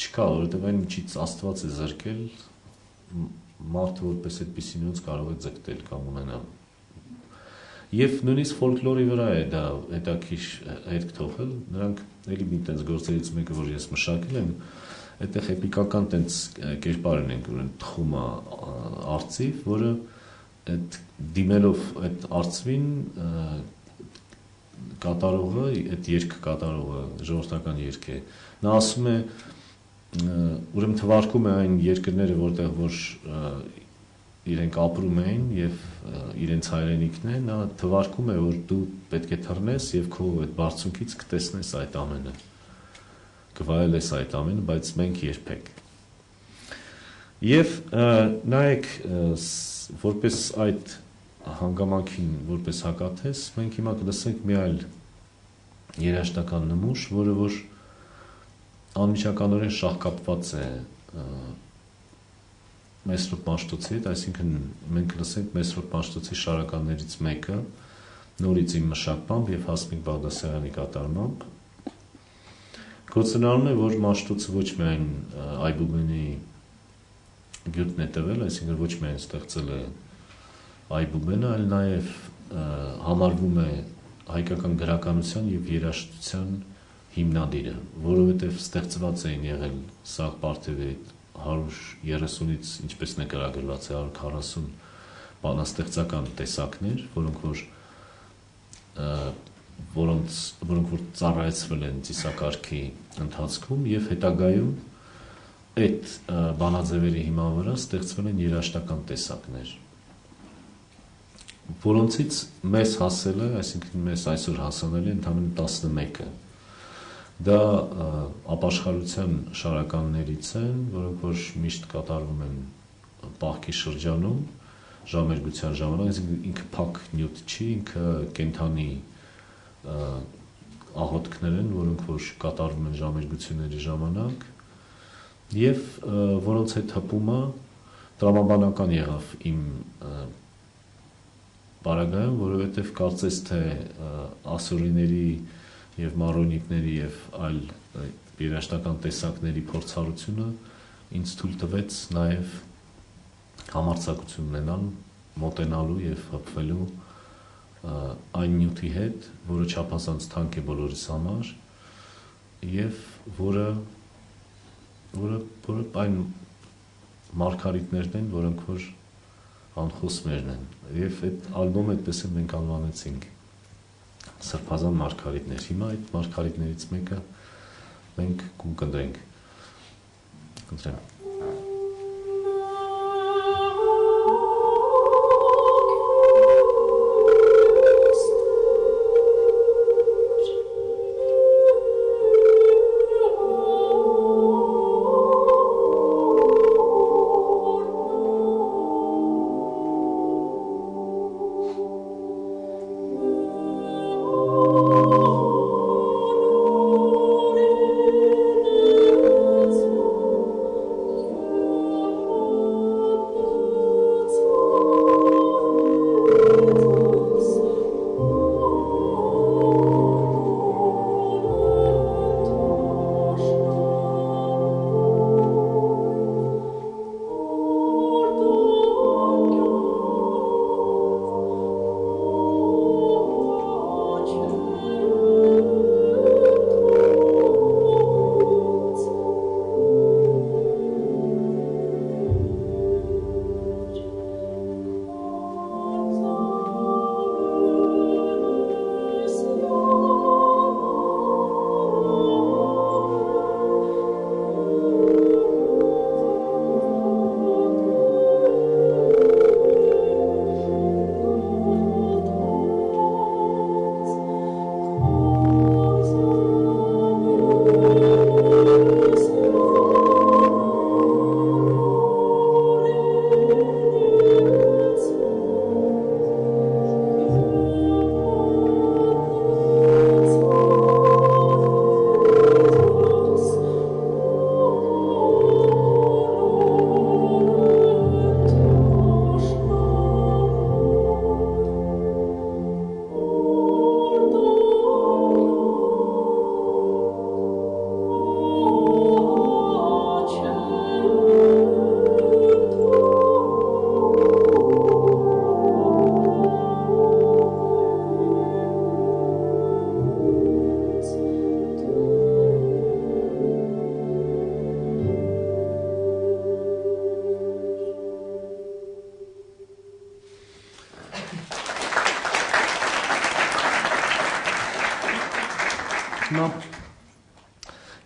չկա, որովհետև այն ինչից Աստված է զրկել, մարդը որպես այդպիսի նույնց կարող է ձգտել կամ ունենալ։ Եվ նույնիսկ ֆոլկլորի վրա է դա հետաքրքիր հետք թողել, նրանք էլի մի տենց գործերից մեկը, որ ես մշակել եմ, այդտեղ էպիկական տենց կերպար ունենք, որ թխումը արծիվ, որը այդ դիմելով այդ արծվին կատարողը, այդ երգը կատարողը, ժողովրդական երգ է։ Նա ասում է, ուրեմն թվարկում է այն երկրները, որտեղ որ իրենք ապրում էին եւ իրենց հայրենիքն է, նա թվարկում է, որ դու պետք է թռնես եւ քո այդ բարձունքից կտեսնես այդ ամենը։ Կվայելես այդ ամենը, բայց մենք երբեք։ Եվ նայեք, որպես այդ հանգամանքին, որպես հակաթես, մենք հիմա կլսենք մի այլ երաժշտական նմուշ, որը որ անմիջականորեն շահկապված է Մեսրոպ Մաշտոցի հետ, այսինքն մենք կլսենք Մեսրոպ Մաշտոցի շարականներից մեկը, նորից իմ մշակմամբ եւ Հասմիկ Բաղդասարյանի կատարմամբ։ Գործնարվում է, որ Մաշտոցը ոչ միայն Այբուբենի գյուտն է տվել, այսինքն ոչ միայն ստեղծել է Այբուբենը, այլ նաև համարվում է հայկական գրականության եւ երաժշտության հիմնադիրը, որովհետեւ ստեղծված էին եղել Սաղ Պարթևի 130-ից, ինչպես նկարագրված է 140 բանաստեղծական տեսակներ, որոնք որ ծառայեցվել են ծիսակարգի ընթացքում եւ հետագայում այդ բանաձևերի հիման վրա ստեղծվել են երաժշտական տեսակներ, որոնցից մեզ հասել է, այսինքն մեզ այսօր հասանել է ընդամենը 11-ը։ Դա ապաշխարության շարականներից են, որոնք որ միշտ կատարվում են պահքի շրջանում, ժամերգության ժամանակ, այսինքն ինքը փակ նյութ չի, ինքը կենթանի աղոթքներ են, որոնք որ կատարվում են ժամերգությունների ժամանակ, եւ որոնց հետ հպումը տրամաբանական եղավ իմ բարագայում, որովհետև կարծես թե ասորիների եւ մարոնիկների եւ այլ երաժշտական տեսակների փորձառությունը ինձ թույլ տվեց նաեւ համարձակություն ունենալ, մոտենալու եւ հպվելու այն նյութի հետ, որը չափազանց թանկ է բոլորիս համար եւ որը այն մարգարիտներն են, որոնք որ անխոսմերն են։ Եվ այդ ալբոմը այդպես է մենք անվանեցինք Սրբազան մարգարիտներ։ Հիմա այդ մարգարիտներից մեկը մենք կընտրենք։ Կընտրեմ։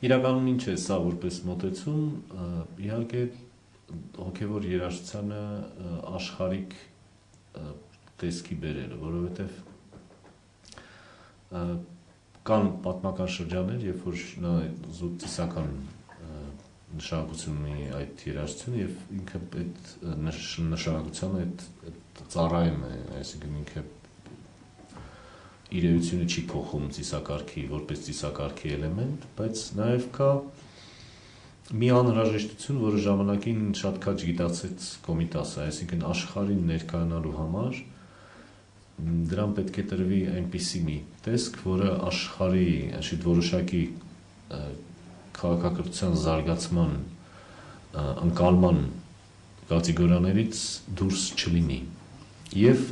իրականում ինչ է սա որպես մոտեցում, իհարկե հոգևոր երաժշտությանը աշխարհիկ տեսքի բերելը, որովհետև կան պատմական շրջաններ, երբ որ նա զուտ ծիսական նշանակություն ունի այդ երաժշտությունը եւ ինքը այդ նշանակությանը այդ ծառայում է, այսինքն ինքը իր էությունը չի փոխում ծիսակարգի որպես ծիսակարգի էլեմենտ, բայց նաեւ կա մի անհրաժեշտություն, որը ժամանակին շատ քաջ գիտացեց Կոմիտասը, այսինքն աշխարհին ներկայանալու համար դրան պետք է տրվի այնպիսի մի տեսք, որը աշխարհի այդ որոշակի քաղաքակրթության զարգացման ընկալման կատեգորիաներից դուրս չլինի։ Եվ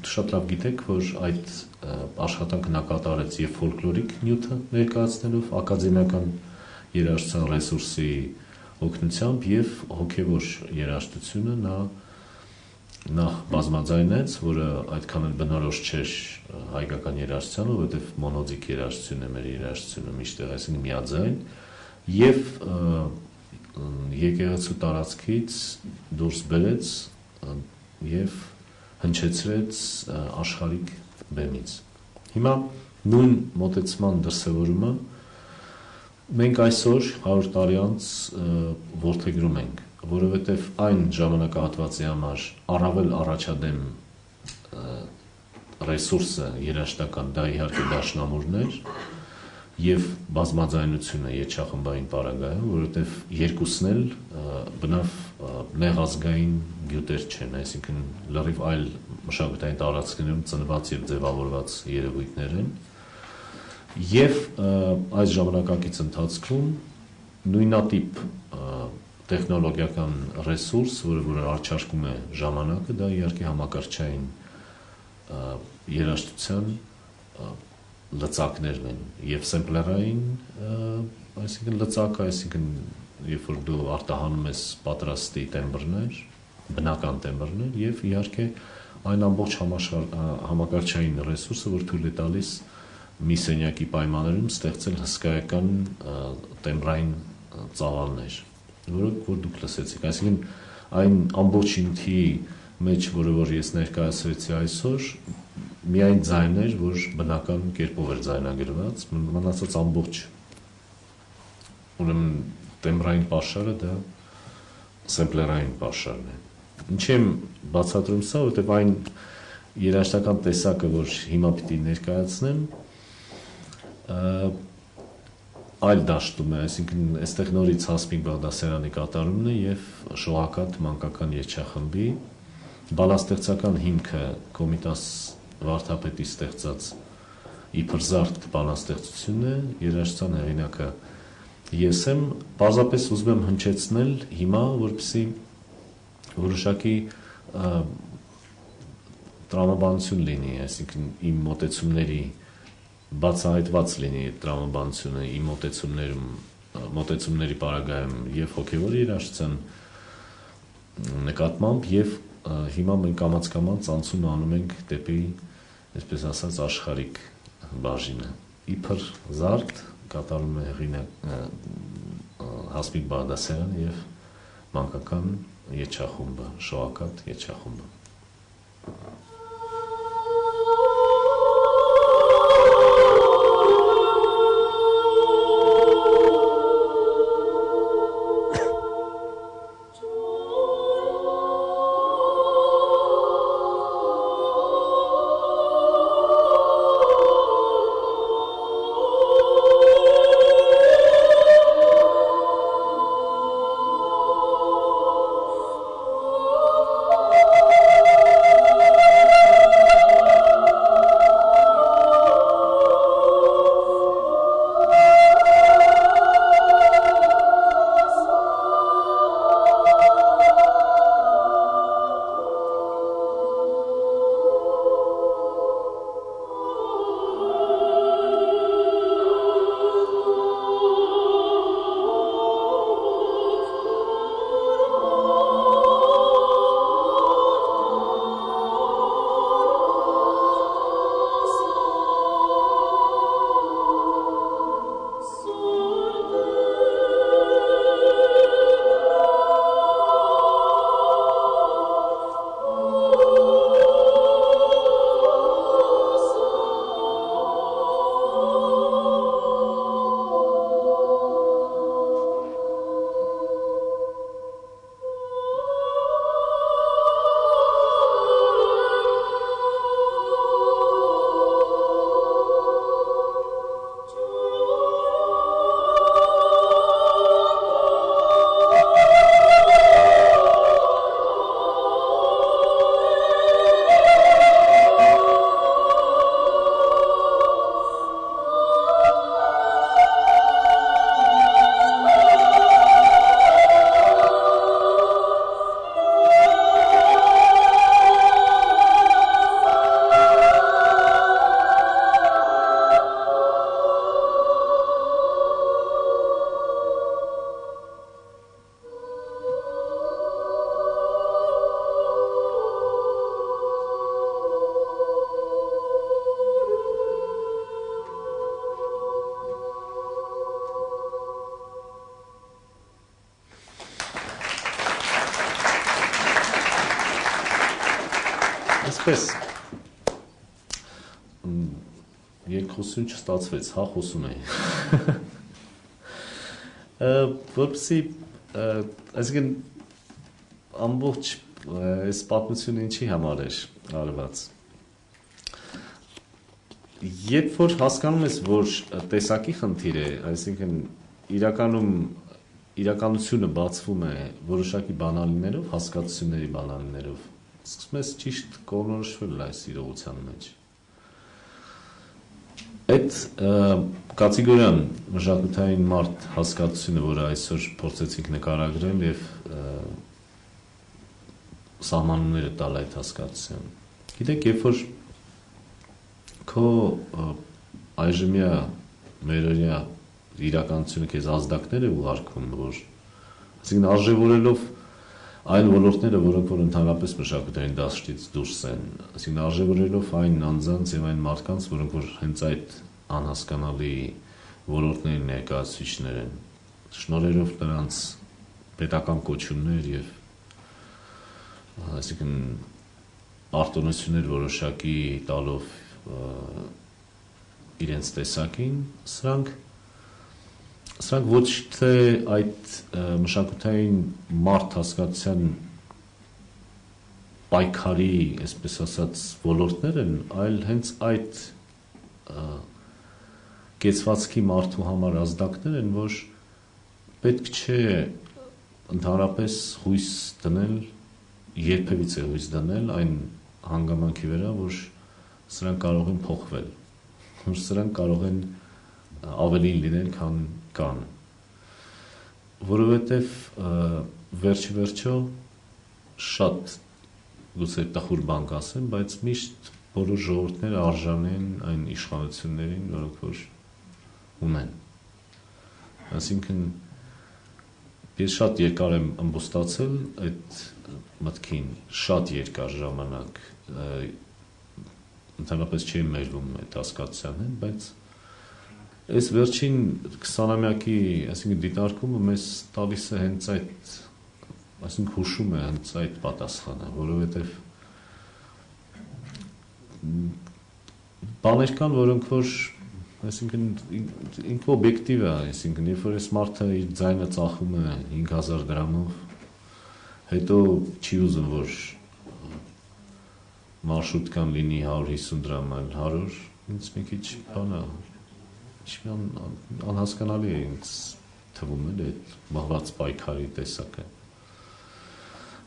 շատ լավ գիտեք, որ այդ աշխատանքը նա կատարեց եւ ֆոլկլորիկ նյութը ներկայացնելով ակադեմիական երաժշտության ռեսուրսի օգնությամբ եւ հոգեվոր երաժշտությունը նա նախ բազմաձայնեց, որը այդքան էլ բնորոշ չէր հայկական երաժշտությանը, որովհետև մոնոդիկ երաժշտությունն է մեր երաժշտությունը միշտ, այսինքն միաձայն, եւ եկեղեցու տարածքից դուրս բերեց եւ հնչեցրեց աշխարհիկ բեմից։ Հիմա նույն մոտեցման դրսևորումը մենք այսօր 100 տարի անց որդեգրում ենք, որովհետև այն ժամանակահատվածի համար առավել առաջադեմ ռեսուրսը երաժշտական դա իհարկե դաշնամուրն էր եւ բազմաձայնությունը երգչախմբային պարագայում, որովհետև երկուսն էլ բնավ նեղազգային գյուտեր չեն, այսինքն լրիվ այլ մշակութային տարածքներում ծնված եւ ձևավորված երևույթներ են եւ այս ժամանակակից ընթացքում նույնատիպ տեխնոլոգիական ռեսուրս, որը արչարկում է ժամանակը, դա իհարկե համակարգչային երաժշտության լծակներն են եւ սեմպլերային, այսինքն լծակը, այսինքն երբ որ դու արտահանում ես պատրաստի տեմբրներ, բնական տեմբրներ եւ իհարկե այն ամբողջ համակարգչային ռեսուրսը, որ թույլ է տալիս մի սենյակի պայմաններում ստեղծել հսկայական տեմբրային ծավալներ, որոնք որ դուք լսեցիք, այսինքն այն ամբողջ ինթի մեջ, որը որ ես ներկայացրեցի այսօր, միայն ձայներ, որ բնական կերպով էր ձայնագրված, մնացած ամբողջ ուրեմն տեմբրային պաշարը դա սեմպլերային պաշարն է։ Ինչ եմ բացատրում սա, որտեղ այն երաժշտական տեսակը, որ հիմա պիտի ներկայացնեմ, այլ դաշտում է, այսինքն այստեղ նորից Հասմիկ Բաղդասարյանի կատարումն է եւ շոհակատ մանկական երգչախմբի բանաստեղծական հիմքը Կոմիտաս վարդապետի ստեղծած իբր զարդ բանաստեղծությունն է, երաժշտության հեղինակը ես եմ, պարզապես ուզում եմ հնչեցնել հիմա, որպեսզի որոշակի տրամաբանություն լինի, այսինքն իմ մոտեցումների բացահայտված լինի տրամաբանությունը իմ մոտեցումների պարագայում եւ հոգեվոր երաժշտության նկատմամբ եւ հիմա մենք կամաց-կամաց անցում անում ենք դեպի, այսպես ասած, աշխարհիկ բաժինը։ Իբր զարդ կատարում է հեղինակ Հասմիկ Բաղդասարյանը եւ մանկական երգչախումբը, շոհակատ երգչախումբը։ այսպես երկխոսություն չստացվեց, հա խոսում էի։ Որպեսզի այսինքն ամբողջ այս պատմությունը ինչի համար էր արված։ Երբ որ հասկանում ես, որ տեսակի խնդիր է, այսինքն իրականությունը բացվում է որոշակի բանալիներով, հասկացությունների բանալիներով, սկսում ես ճիշտ կողմնորոշվել այս իրողության մեջ։ Այդ կատեգորիան մշակութային մարդ հասկացությունը, որը այսօր փորձեցինք նկարագրել եւ սահմանումները տալ այդ հասկացության։ Գիտեք, երբ որ քո այժմյա մերօրյա իրականությունը քեզ ազդակներ է ուղարկում, որ այսինքն արժևորելով այն ոլորտները, որոնք որ ընդհանրապես մշակութային դաշտից դուրս են, այսինքն արժևորելով այն անձանց եւ այն մարդկանց, որոնք որ հենց այդ անհասկանալի ոլորտների ներկայացուցիչներ են, շնորհելով նրանց պետական կոչումներ եւ այսինքն արտոնություններ որոշակի տալով իրենց տեսակին, սրանք ոչ թե այդ մշակութային մարդ հասկացության պայքարի, այսպես ասած, ոլորտներ են, այլ հենց այդ կեցվածքի մարդու համար ազդակներ են, որ պետք չէ ընդհանրապես հույս դնել, երբևիցե հույս դնել այն հանգամանքի վրա, որ սրանք կարող են փոխվել, որ սրանք կարող են ավելի լինել, քան կան, որովհետև վերջիվերջո շատ գուցե տխուր բան կասեմ, բայց միշտ բոլոր ժողովուրդները արժան են այն իշխանություններին, որոնք որ ունեն։ Այսինքն ես շատ երկար եմ ըմբոստացել այդ մտքին, շատ երկար ժամանակ ընդհանրապես չի մերվում այդ հասկացության հետ, բայց այս վերջին 20-ամյակի, այսինքն դիտարկումը մեզ տալիս է հենց այդ, այսինքն հուշում է հենց այդ պատասխանը, որովհետև բաներ կան, որոնք որ այսինքն ինքը օբյեկտիվ է, այսինքն երբ որ այս մարդը իր ձայնը ծախում է 5000 դրամով, հետո չի ուզում, որ մարշրուտկան լինի 150 դրամ, այլ 100, ինձ մի քիչ բան է, անհասկանալի է ինձ թվում է այդ մահված պայքարի տեսակը։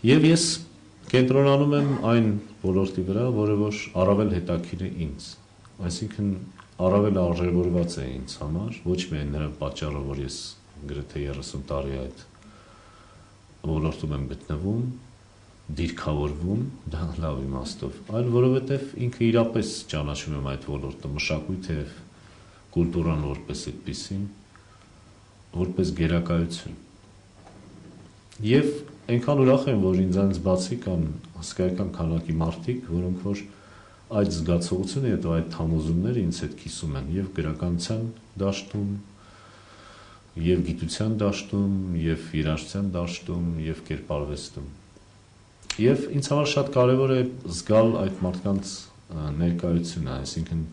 Եվ ես կենտրոնանում եմ այն ոլորտի վրա, որը որ առավել հետաքրքիր է ինձ, այսինքն առավել արժևորված է ինձ համար, ոչ միայն նրա պատճառով, որ ես գրեթե 30 տարի այդ ոլորտում եմ գտնվում, դիրքավորվում, դա լավ իմաստով, այլ որովհետև ինքը իրապես ճանաչում եմ այդ ոլորտը, մշակույթը եւ կուլտուրան որպես այդպիսին, որպես գերակայություն։ Եվ այնքան ուրախ եմ, որ ինձանից բացի կան հսկայական քանակի մարդիկ, որոնք որ այդ զգացողությունը եւ այդ համոզումները ինձ հետ կիսում են եւ գրականության դաշտում, եւ գիտության դաշտում, եւ երաժշտության դաշտում, եւ կերպարվեստում։ Եվ ինձ համար շատ կարևոր է զգալ այդ մարդկանց ներկայությունը, այսինքն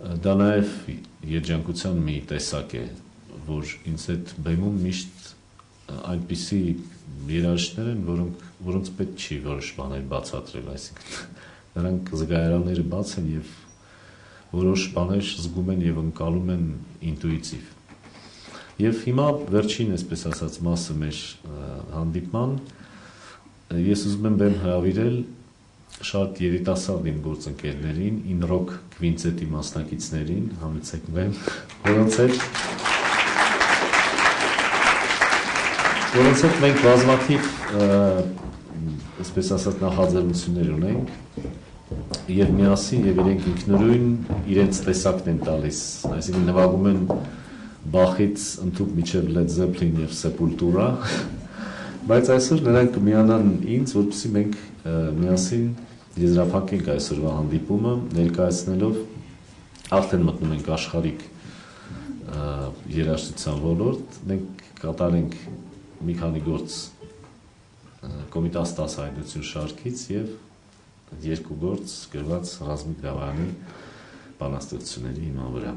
դա նաեւ երջանկության մի տեսակ է, որ ինձ հետ բեմում միշտ այնպիսի երաժիշտներ են, որոնց պետք չի որոշ բաներ բացատրել, այսինքն նրանք զգայարանները բաց են եւ որոշ բաներ զգում են եւ ընկալում են ինտուիտիվ։ Եվ հիմա վերջին, այսպես ասած, մասը մեր հանդիպման ես ուզում եմ բեմ հրավիրել շատ երիտասարդ իմ գործընկերներին, In Rock Quintet-ի մասնակիցներին, համեցեք բեմ, որոնց հետ մենք բազմաթիվ, այսպես ասած, նախաձեռնություններ ունենք եւ միասին եւ իրենք ինքնուրույն իրենց տեսակն են տալիս, այսինքն նվագում են Բախից ընդհուպ մինչև Led Zeppelin եւ Sepultura, բայց այսօր նրանք կմիանան ինձ, որպեսզի մենք միասին եզրափակենք այսօրվա հանդիպումը, ներկայացնելով արդեն մտնում ենք աշխարհիկ երաժշտության ոլորտ, մենք կատարենք մի քանի գործ Կոմիտաս 10 հայտնություն շարքից եւ երկու գործ գրված Ռազմիկ Դավայանի բանաստեղծությունների հիման վրա։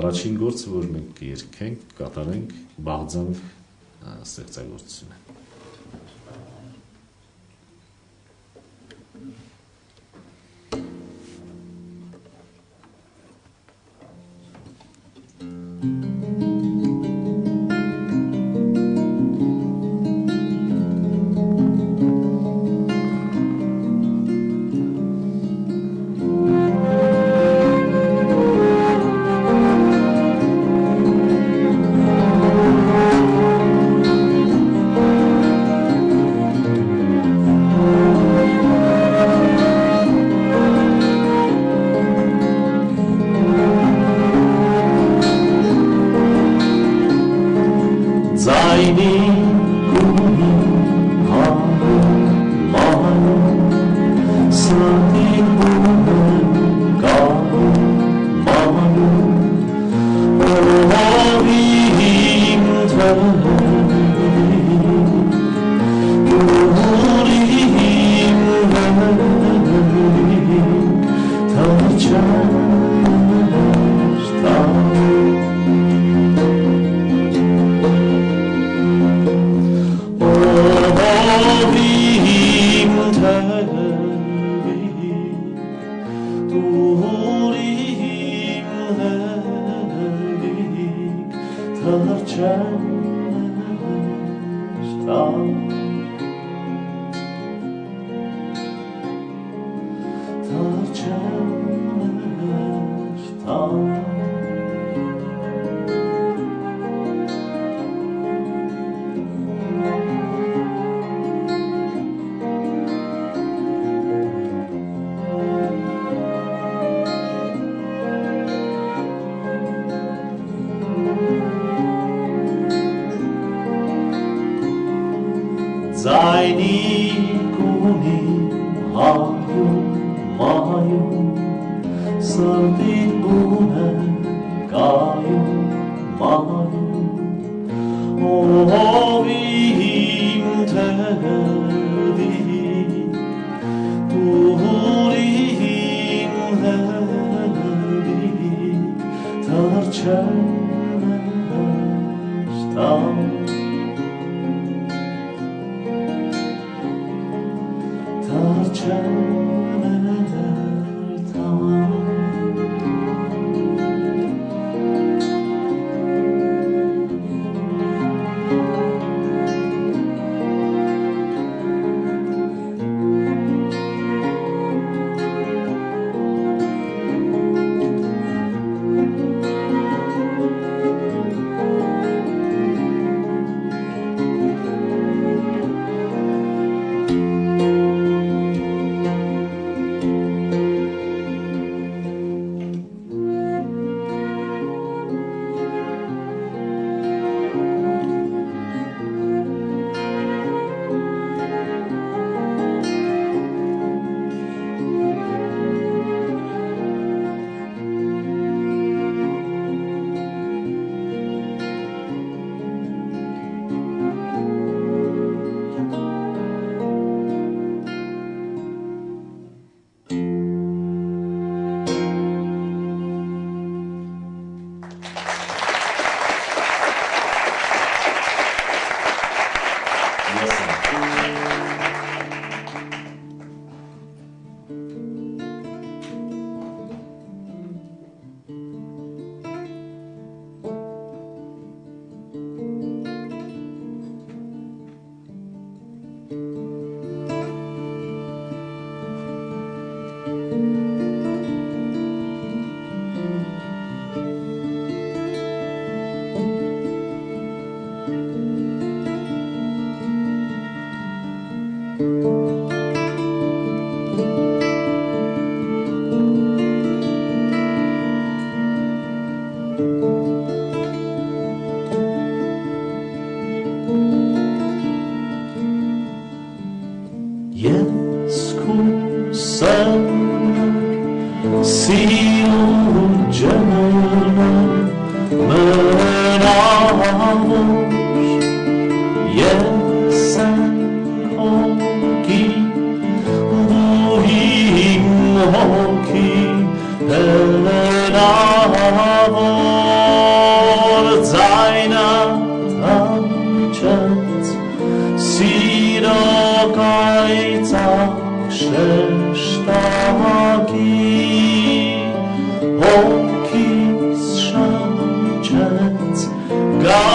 Առաջին գործը, որ մենք կերքենք, կատարենք Բաղձանք ստեղծագործությունը։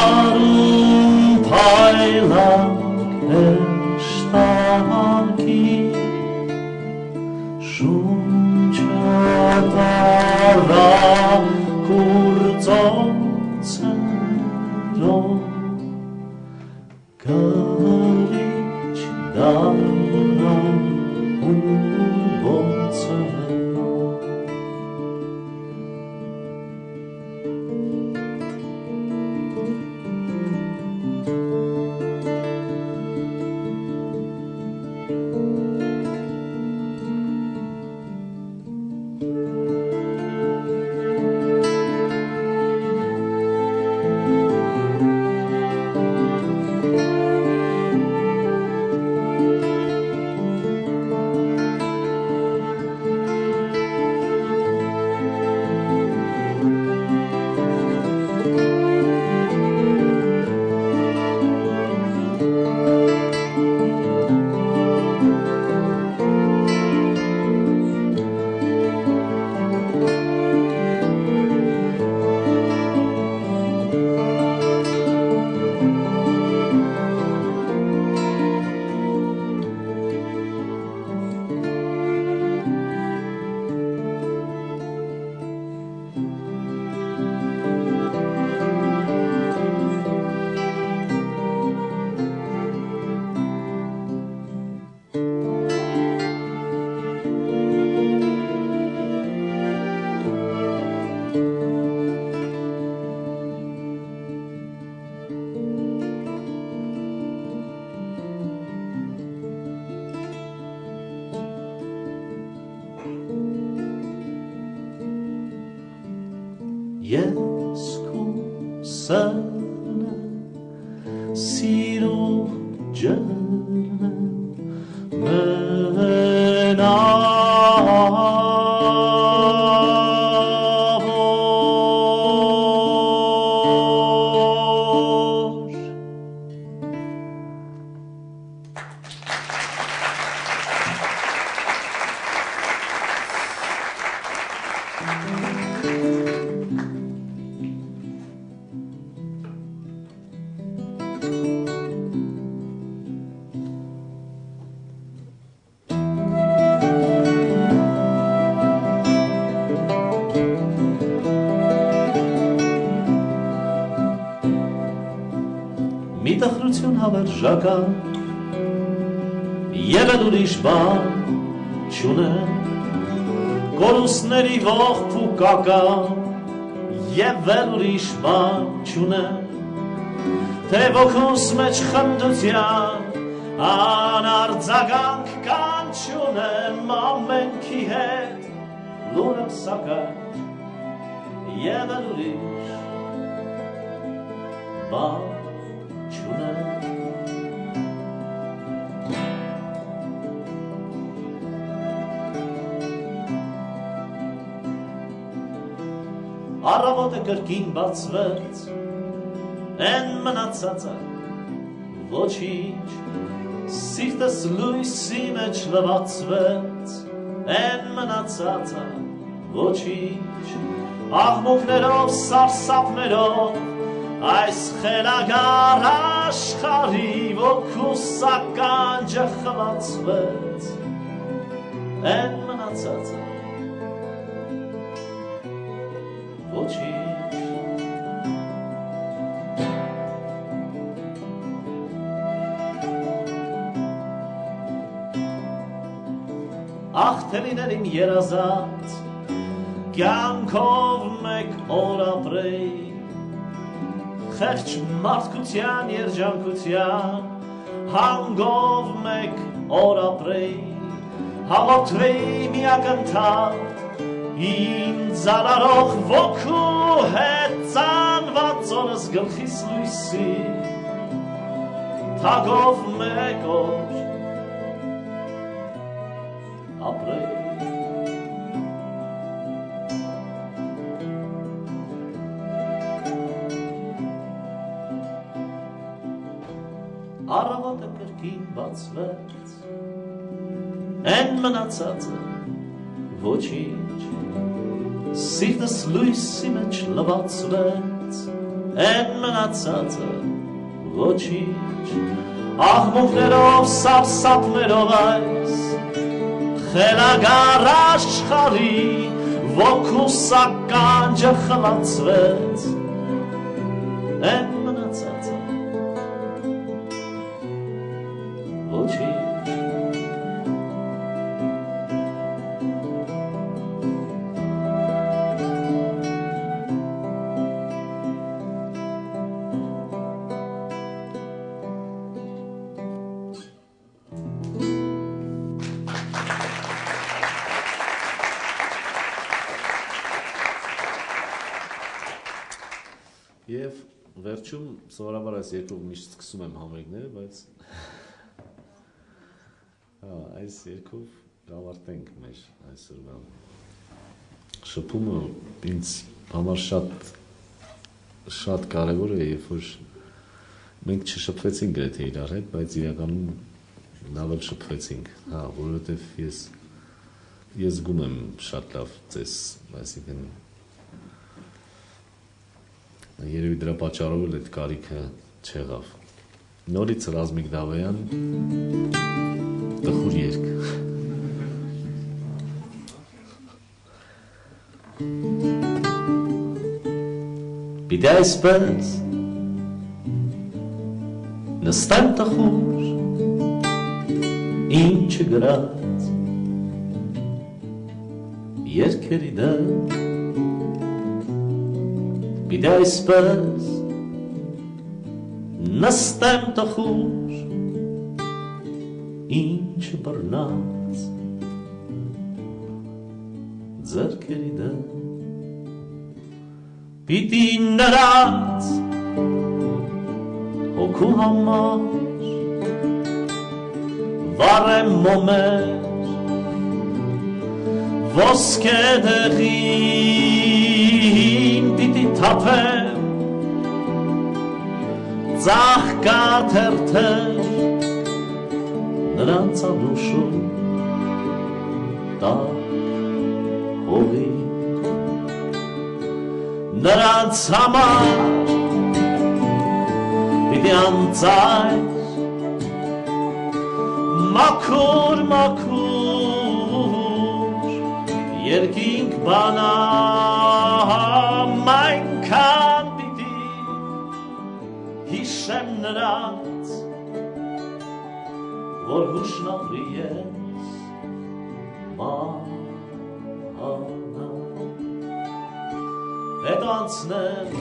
Արում փայլակ հեշտակի շունչը տարա կուրծոցերով Գալիչ դառնա ու ոնցերով Ես քո սերն սիրո ջերմ Մի տխրություն հավերժական և էլ ուրիշ բան չունեմ Կորուսների ողբ ու կական և էլ ուրիշ բան չունեմ Թե ոգուս մեջ խնդության անարձագանք կան չունեմ Ամենքի հետ լուր եմ սակայն և էլ ուրիշ բան Առավոտը կրկին բացվեց, են մնացածը ոչինչ, սիրտս լույսի մեջ լվացվեց, են մնացածը ոչինչ, աղմուկներով, սարսափներով, այս խելագար աշխարհի ոգուս ականջը խլացվեց, են մնացածը ոչինչ Ախ թե լիներ իմ երազած կյանքով մեկ օր ապրեի խեղճ մարդկության երջանկության հանգով մեկ օր ապրեի հաղորդվեի մի ակնթարթ ինձ արարող ոգու հետ ծանված օրս գլխիս լույսի թագով մեկ օր ապրեի Առավոտը կրկին բացվեց են մնացածը ոչինչ Սիրտս լույսի մեջ լվացվեց են մնացածը ոչինչ աղմուկներով սարսափներով այս խելագար աշխարհի ոգու սականջը խլացվեց են մնացածը ոչինչ Եվ վերջում սովորաբար այս երկով միշտ սկսում եմ համերգները, բայց այս երկով ավարտենք մեր այսօրվա շփումը ինձ համար շատ կարևոր է, երբ որ մենք չշփվեցինք գրեթե իրար հետ, բայց իրականում լավ էլ շփվեցինք, որովհետև ես զգում եմ շատ լավ ձեզ, այսինքն երևի դրա պատճառով էլ այդ կարիքը չեղավ։ Նորից Ռազմիկ Դավոյան տխուր երգ։ Պիտի այսպես նստեմ տխուր ինչը գրած երգերի դեմ Պիտի այսպես նստեմ տխուր ինչ բռնած ձեռքերի դեմ Պիտի նրանց հոգու համար վառեմ մոմեր ոսկե դեղին պիտի թափեմ ծաղկաթերթեր նրանց անուշում տակ հողի նրանց համար պիտի անձայր մաքուր երկինք բանամ այնքան պիտի հիշեմ նրանց որ հուշն ապրի ես մահանա հետ անցնել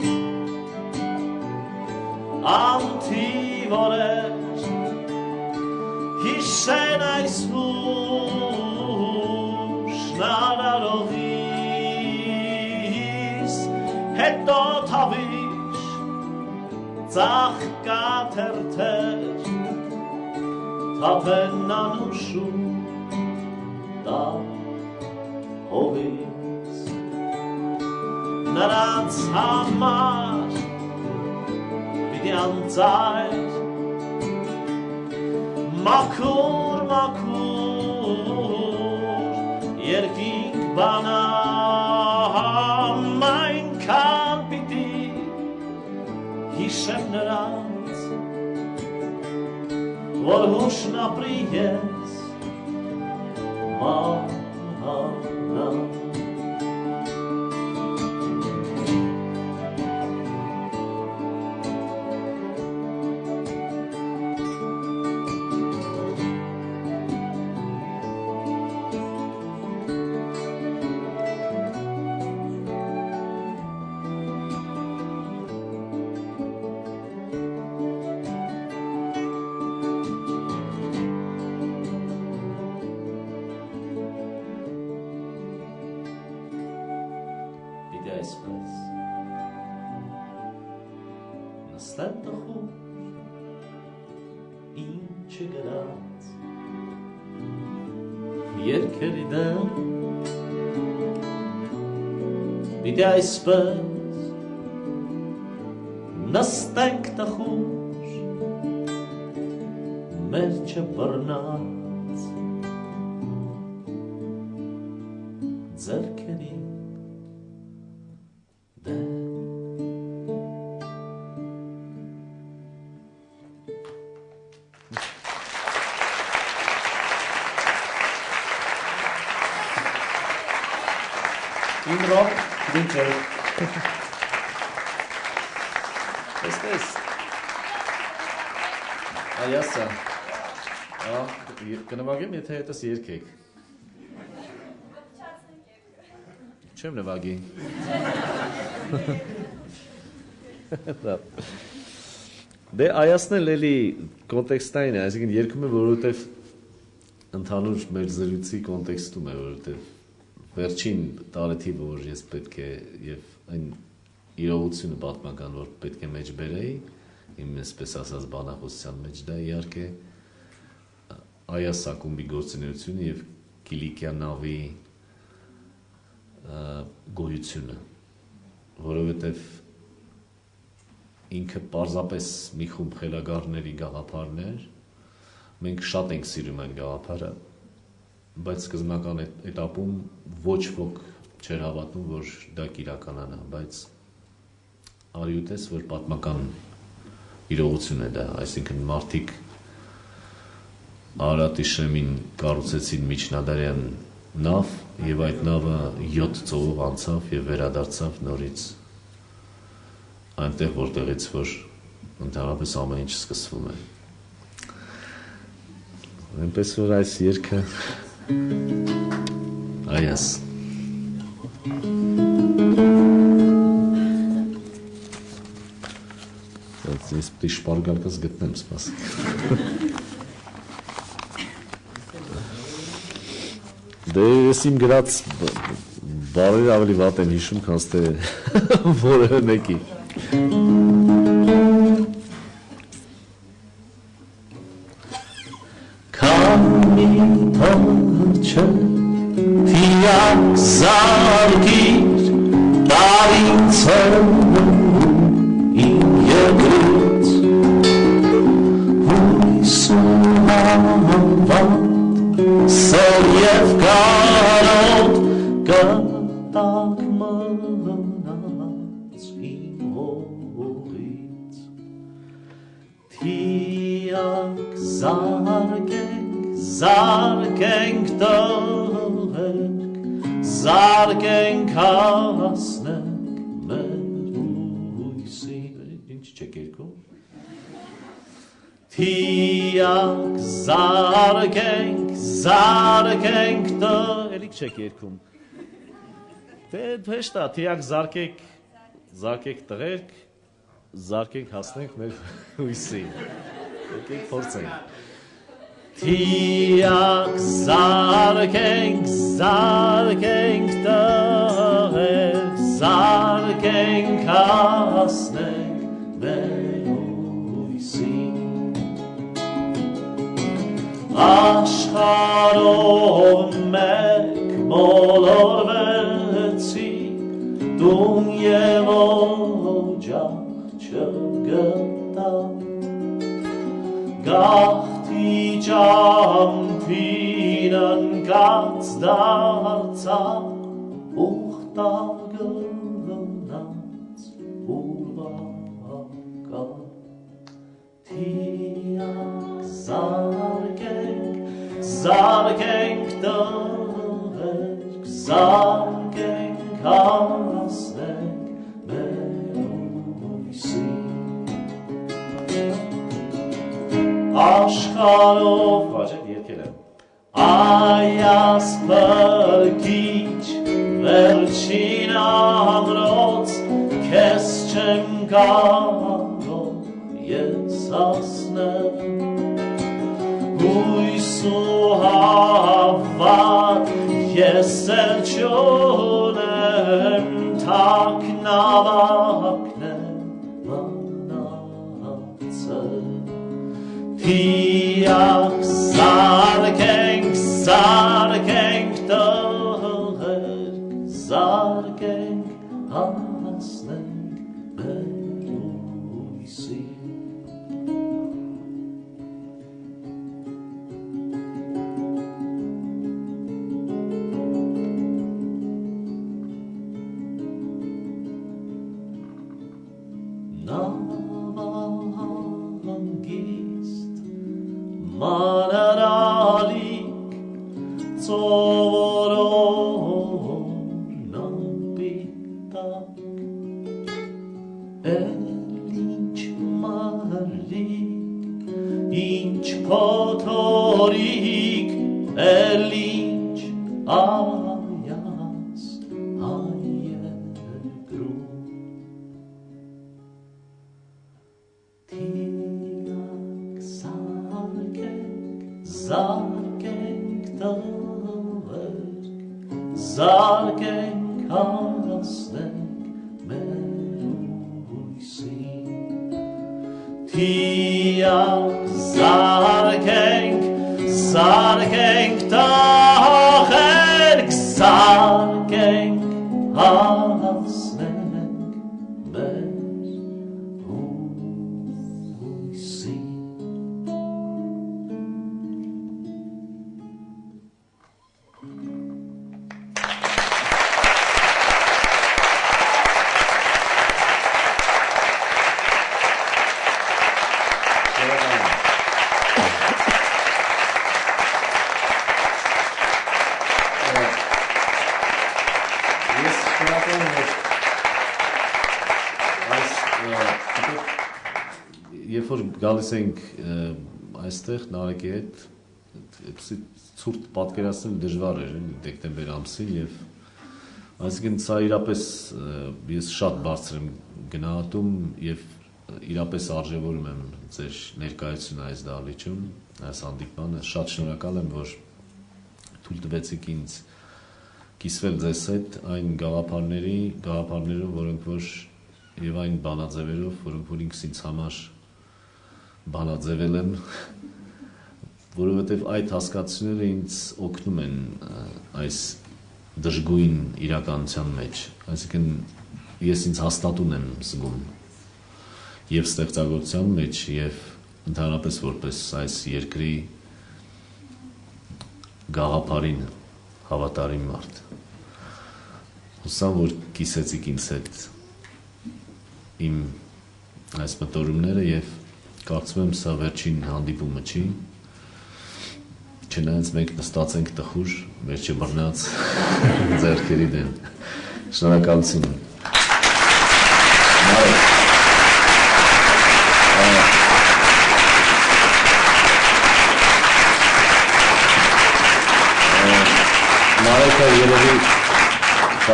անթիվ օրեր հիշեն այս հուշնարարողիս հետո թավիշ ծաղկաթերթեր թափեն անուշում դա հողից նրանց համար պիտի անձայր մաքուր երկինք բանամ այնքան պիտի հիշեմ նրանց որ հուշն ապրի ես մահանա այսպես նստեմ տխուր ինչը գրած երգերի դեմ պիտի այսպես նստենք տխուր մեր չբռնած ձեռքերի Իմրոն դինքեր։ Էստես։ Այասա։ Կնվագեմ, եթե հետս երկեք։ Չեմ նվագի։ Դե այասն էլ էլի կոնտեքստային է, այսինքն երգում է, որովհետև ընդհանուր մեր զրույցի կոնտեքստում է, որովհետև վերջին տարեթիվը, որ ես պետք է եւ այն իրողությունը պատմական, որ պետք է մեջ բերեի, իմ այսպես ասած բանախոսության մեջ դա իհարկե Այաս ակումբի գործունեությունը եւ Կիլիկիա նավի գոյությունը, որովհետև ինքը պարզապես մի խումբ խելագարների գաղափարներ, մենք շատ ենք սիրում այն գաղափարը, բայց սկզբնական էտապում ոչ ոք չէր հավատում, որ դա կիրականանա, բայց արի ու տես, որ պատմական իրողություն է դա, այսինքն մարդիկ Արարատի շեմին կառուցեցին միջնադարյան նավ եւ այդ նավը 7 ծովով անցավ եւ վերադարձավ նորից այնտեղ որտեղից որ ընդհանրապես ամեն ինչ սկսվում է այնպես որ այս երգը Այաս ես պետք է շպարգարկս գտնեմ սպասեք Դե ես իմ գրած բարերը ավելի վատ եմ հիշում, քան թե որևէ մեկի։ Քանի թողը թիակ զարգիր տարինցը իմ երկրից հույսու համվան Սեր և կարոտ կտակ մնաց իմ հողից Թիակ զարգենք տղերք Զարգենք հասնենք մեր հույսի Ինչ չեք երկում Թիակ զարգենք Էլիք չեք երկում Դե հեշտ է, թիակ զարգեք տղերք Զարգենք հասնենք մեր հույսի Եկեք փորձենք Թիակ զարգենք տղերք Զարգենք հասնենք մեր հույսի Աշխարհով մեկ մոլորվեցի Տուն և օջախ չգտա Գաղթի ճամփին ընկած դարձա ուխտագնաց ուրվակա Թիակ Զարգենք տղերք, զարգենք հասնենք մեր հույսի Աշխարհով Վաճետ երկել եմ Այաս փրկիչ վերջին ամրոց Քեզ չեմ կարող ես հասնել Հույսու հավատ ես էլ չունեմ Թակ նավակն է մնացել Թիակ զարգենք տղերք Զարգենք հասնենք մեր հույսի Մանարալիկ ծովորորն Ինչ փոթորիկ էլ ինչ այաս հայերգրում Թիակ զարկենք տղերք զարկենք հասնենք մեր ույսին Թիակ զարկենք տղերք զարկենք հասնենք մեր ույսին Երբ որ գալիս ենք այստեղ Նարեկի հետ, ցուրտ պատկերացնել դժվար էր դեկտեմբեր ամսին եւ այսինքն սա իրապես ես շատ բարձր եմ գնահատում եւ իրապես արժևորում եմ ձեր ներկայությունը այս դահլիճում, այս հանդիպմանը, շատ շնորհակալ եմ, որ թույլ տվեցիք ինձ կիսվել ձեզ հետ այն գաղափարներով, որոնք որ եւ այն բանաձևերով, որոնք որ ինքս ինձ համար բանաձևել եմ, որովհետև այդ հասկացությունները ինձ օգնում են այս դժգույն իրականության մեջ, այսինքն ես ինձ հաստատուն եմ զգում եւ ստեղծագործության մեջ եւ ընդհանրապես որպես այս երկրի գաղափարին հավատարիմ մարդ։ Հուսամ, որ կիսեցիք ինձ հետ իմ այս մտորումները եւ կարծում եմ սա վերջին հանդիպումը չի, չնայած մենք նստած ենք տխուր, մեր չբռնած ձեռքերի դեմ։ Շնորհակալություն։ Նարեկը երևի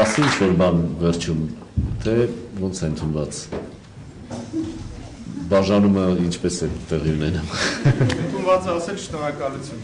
ասի ինչ-որ բան վերջում, թե ոնց է ընդունված։ Բաժանումը ինչպես է տեղի ունենում։ Ընդունված ասել շնորհակալություն։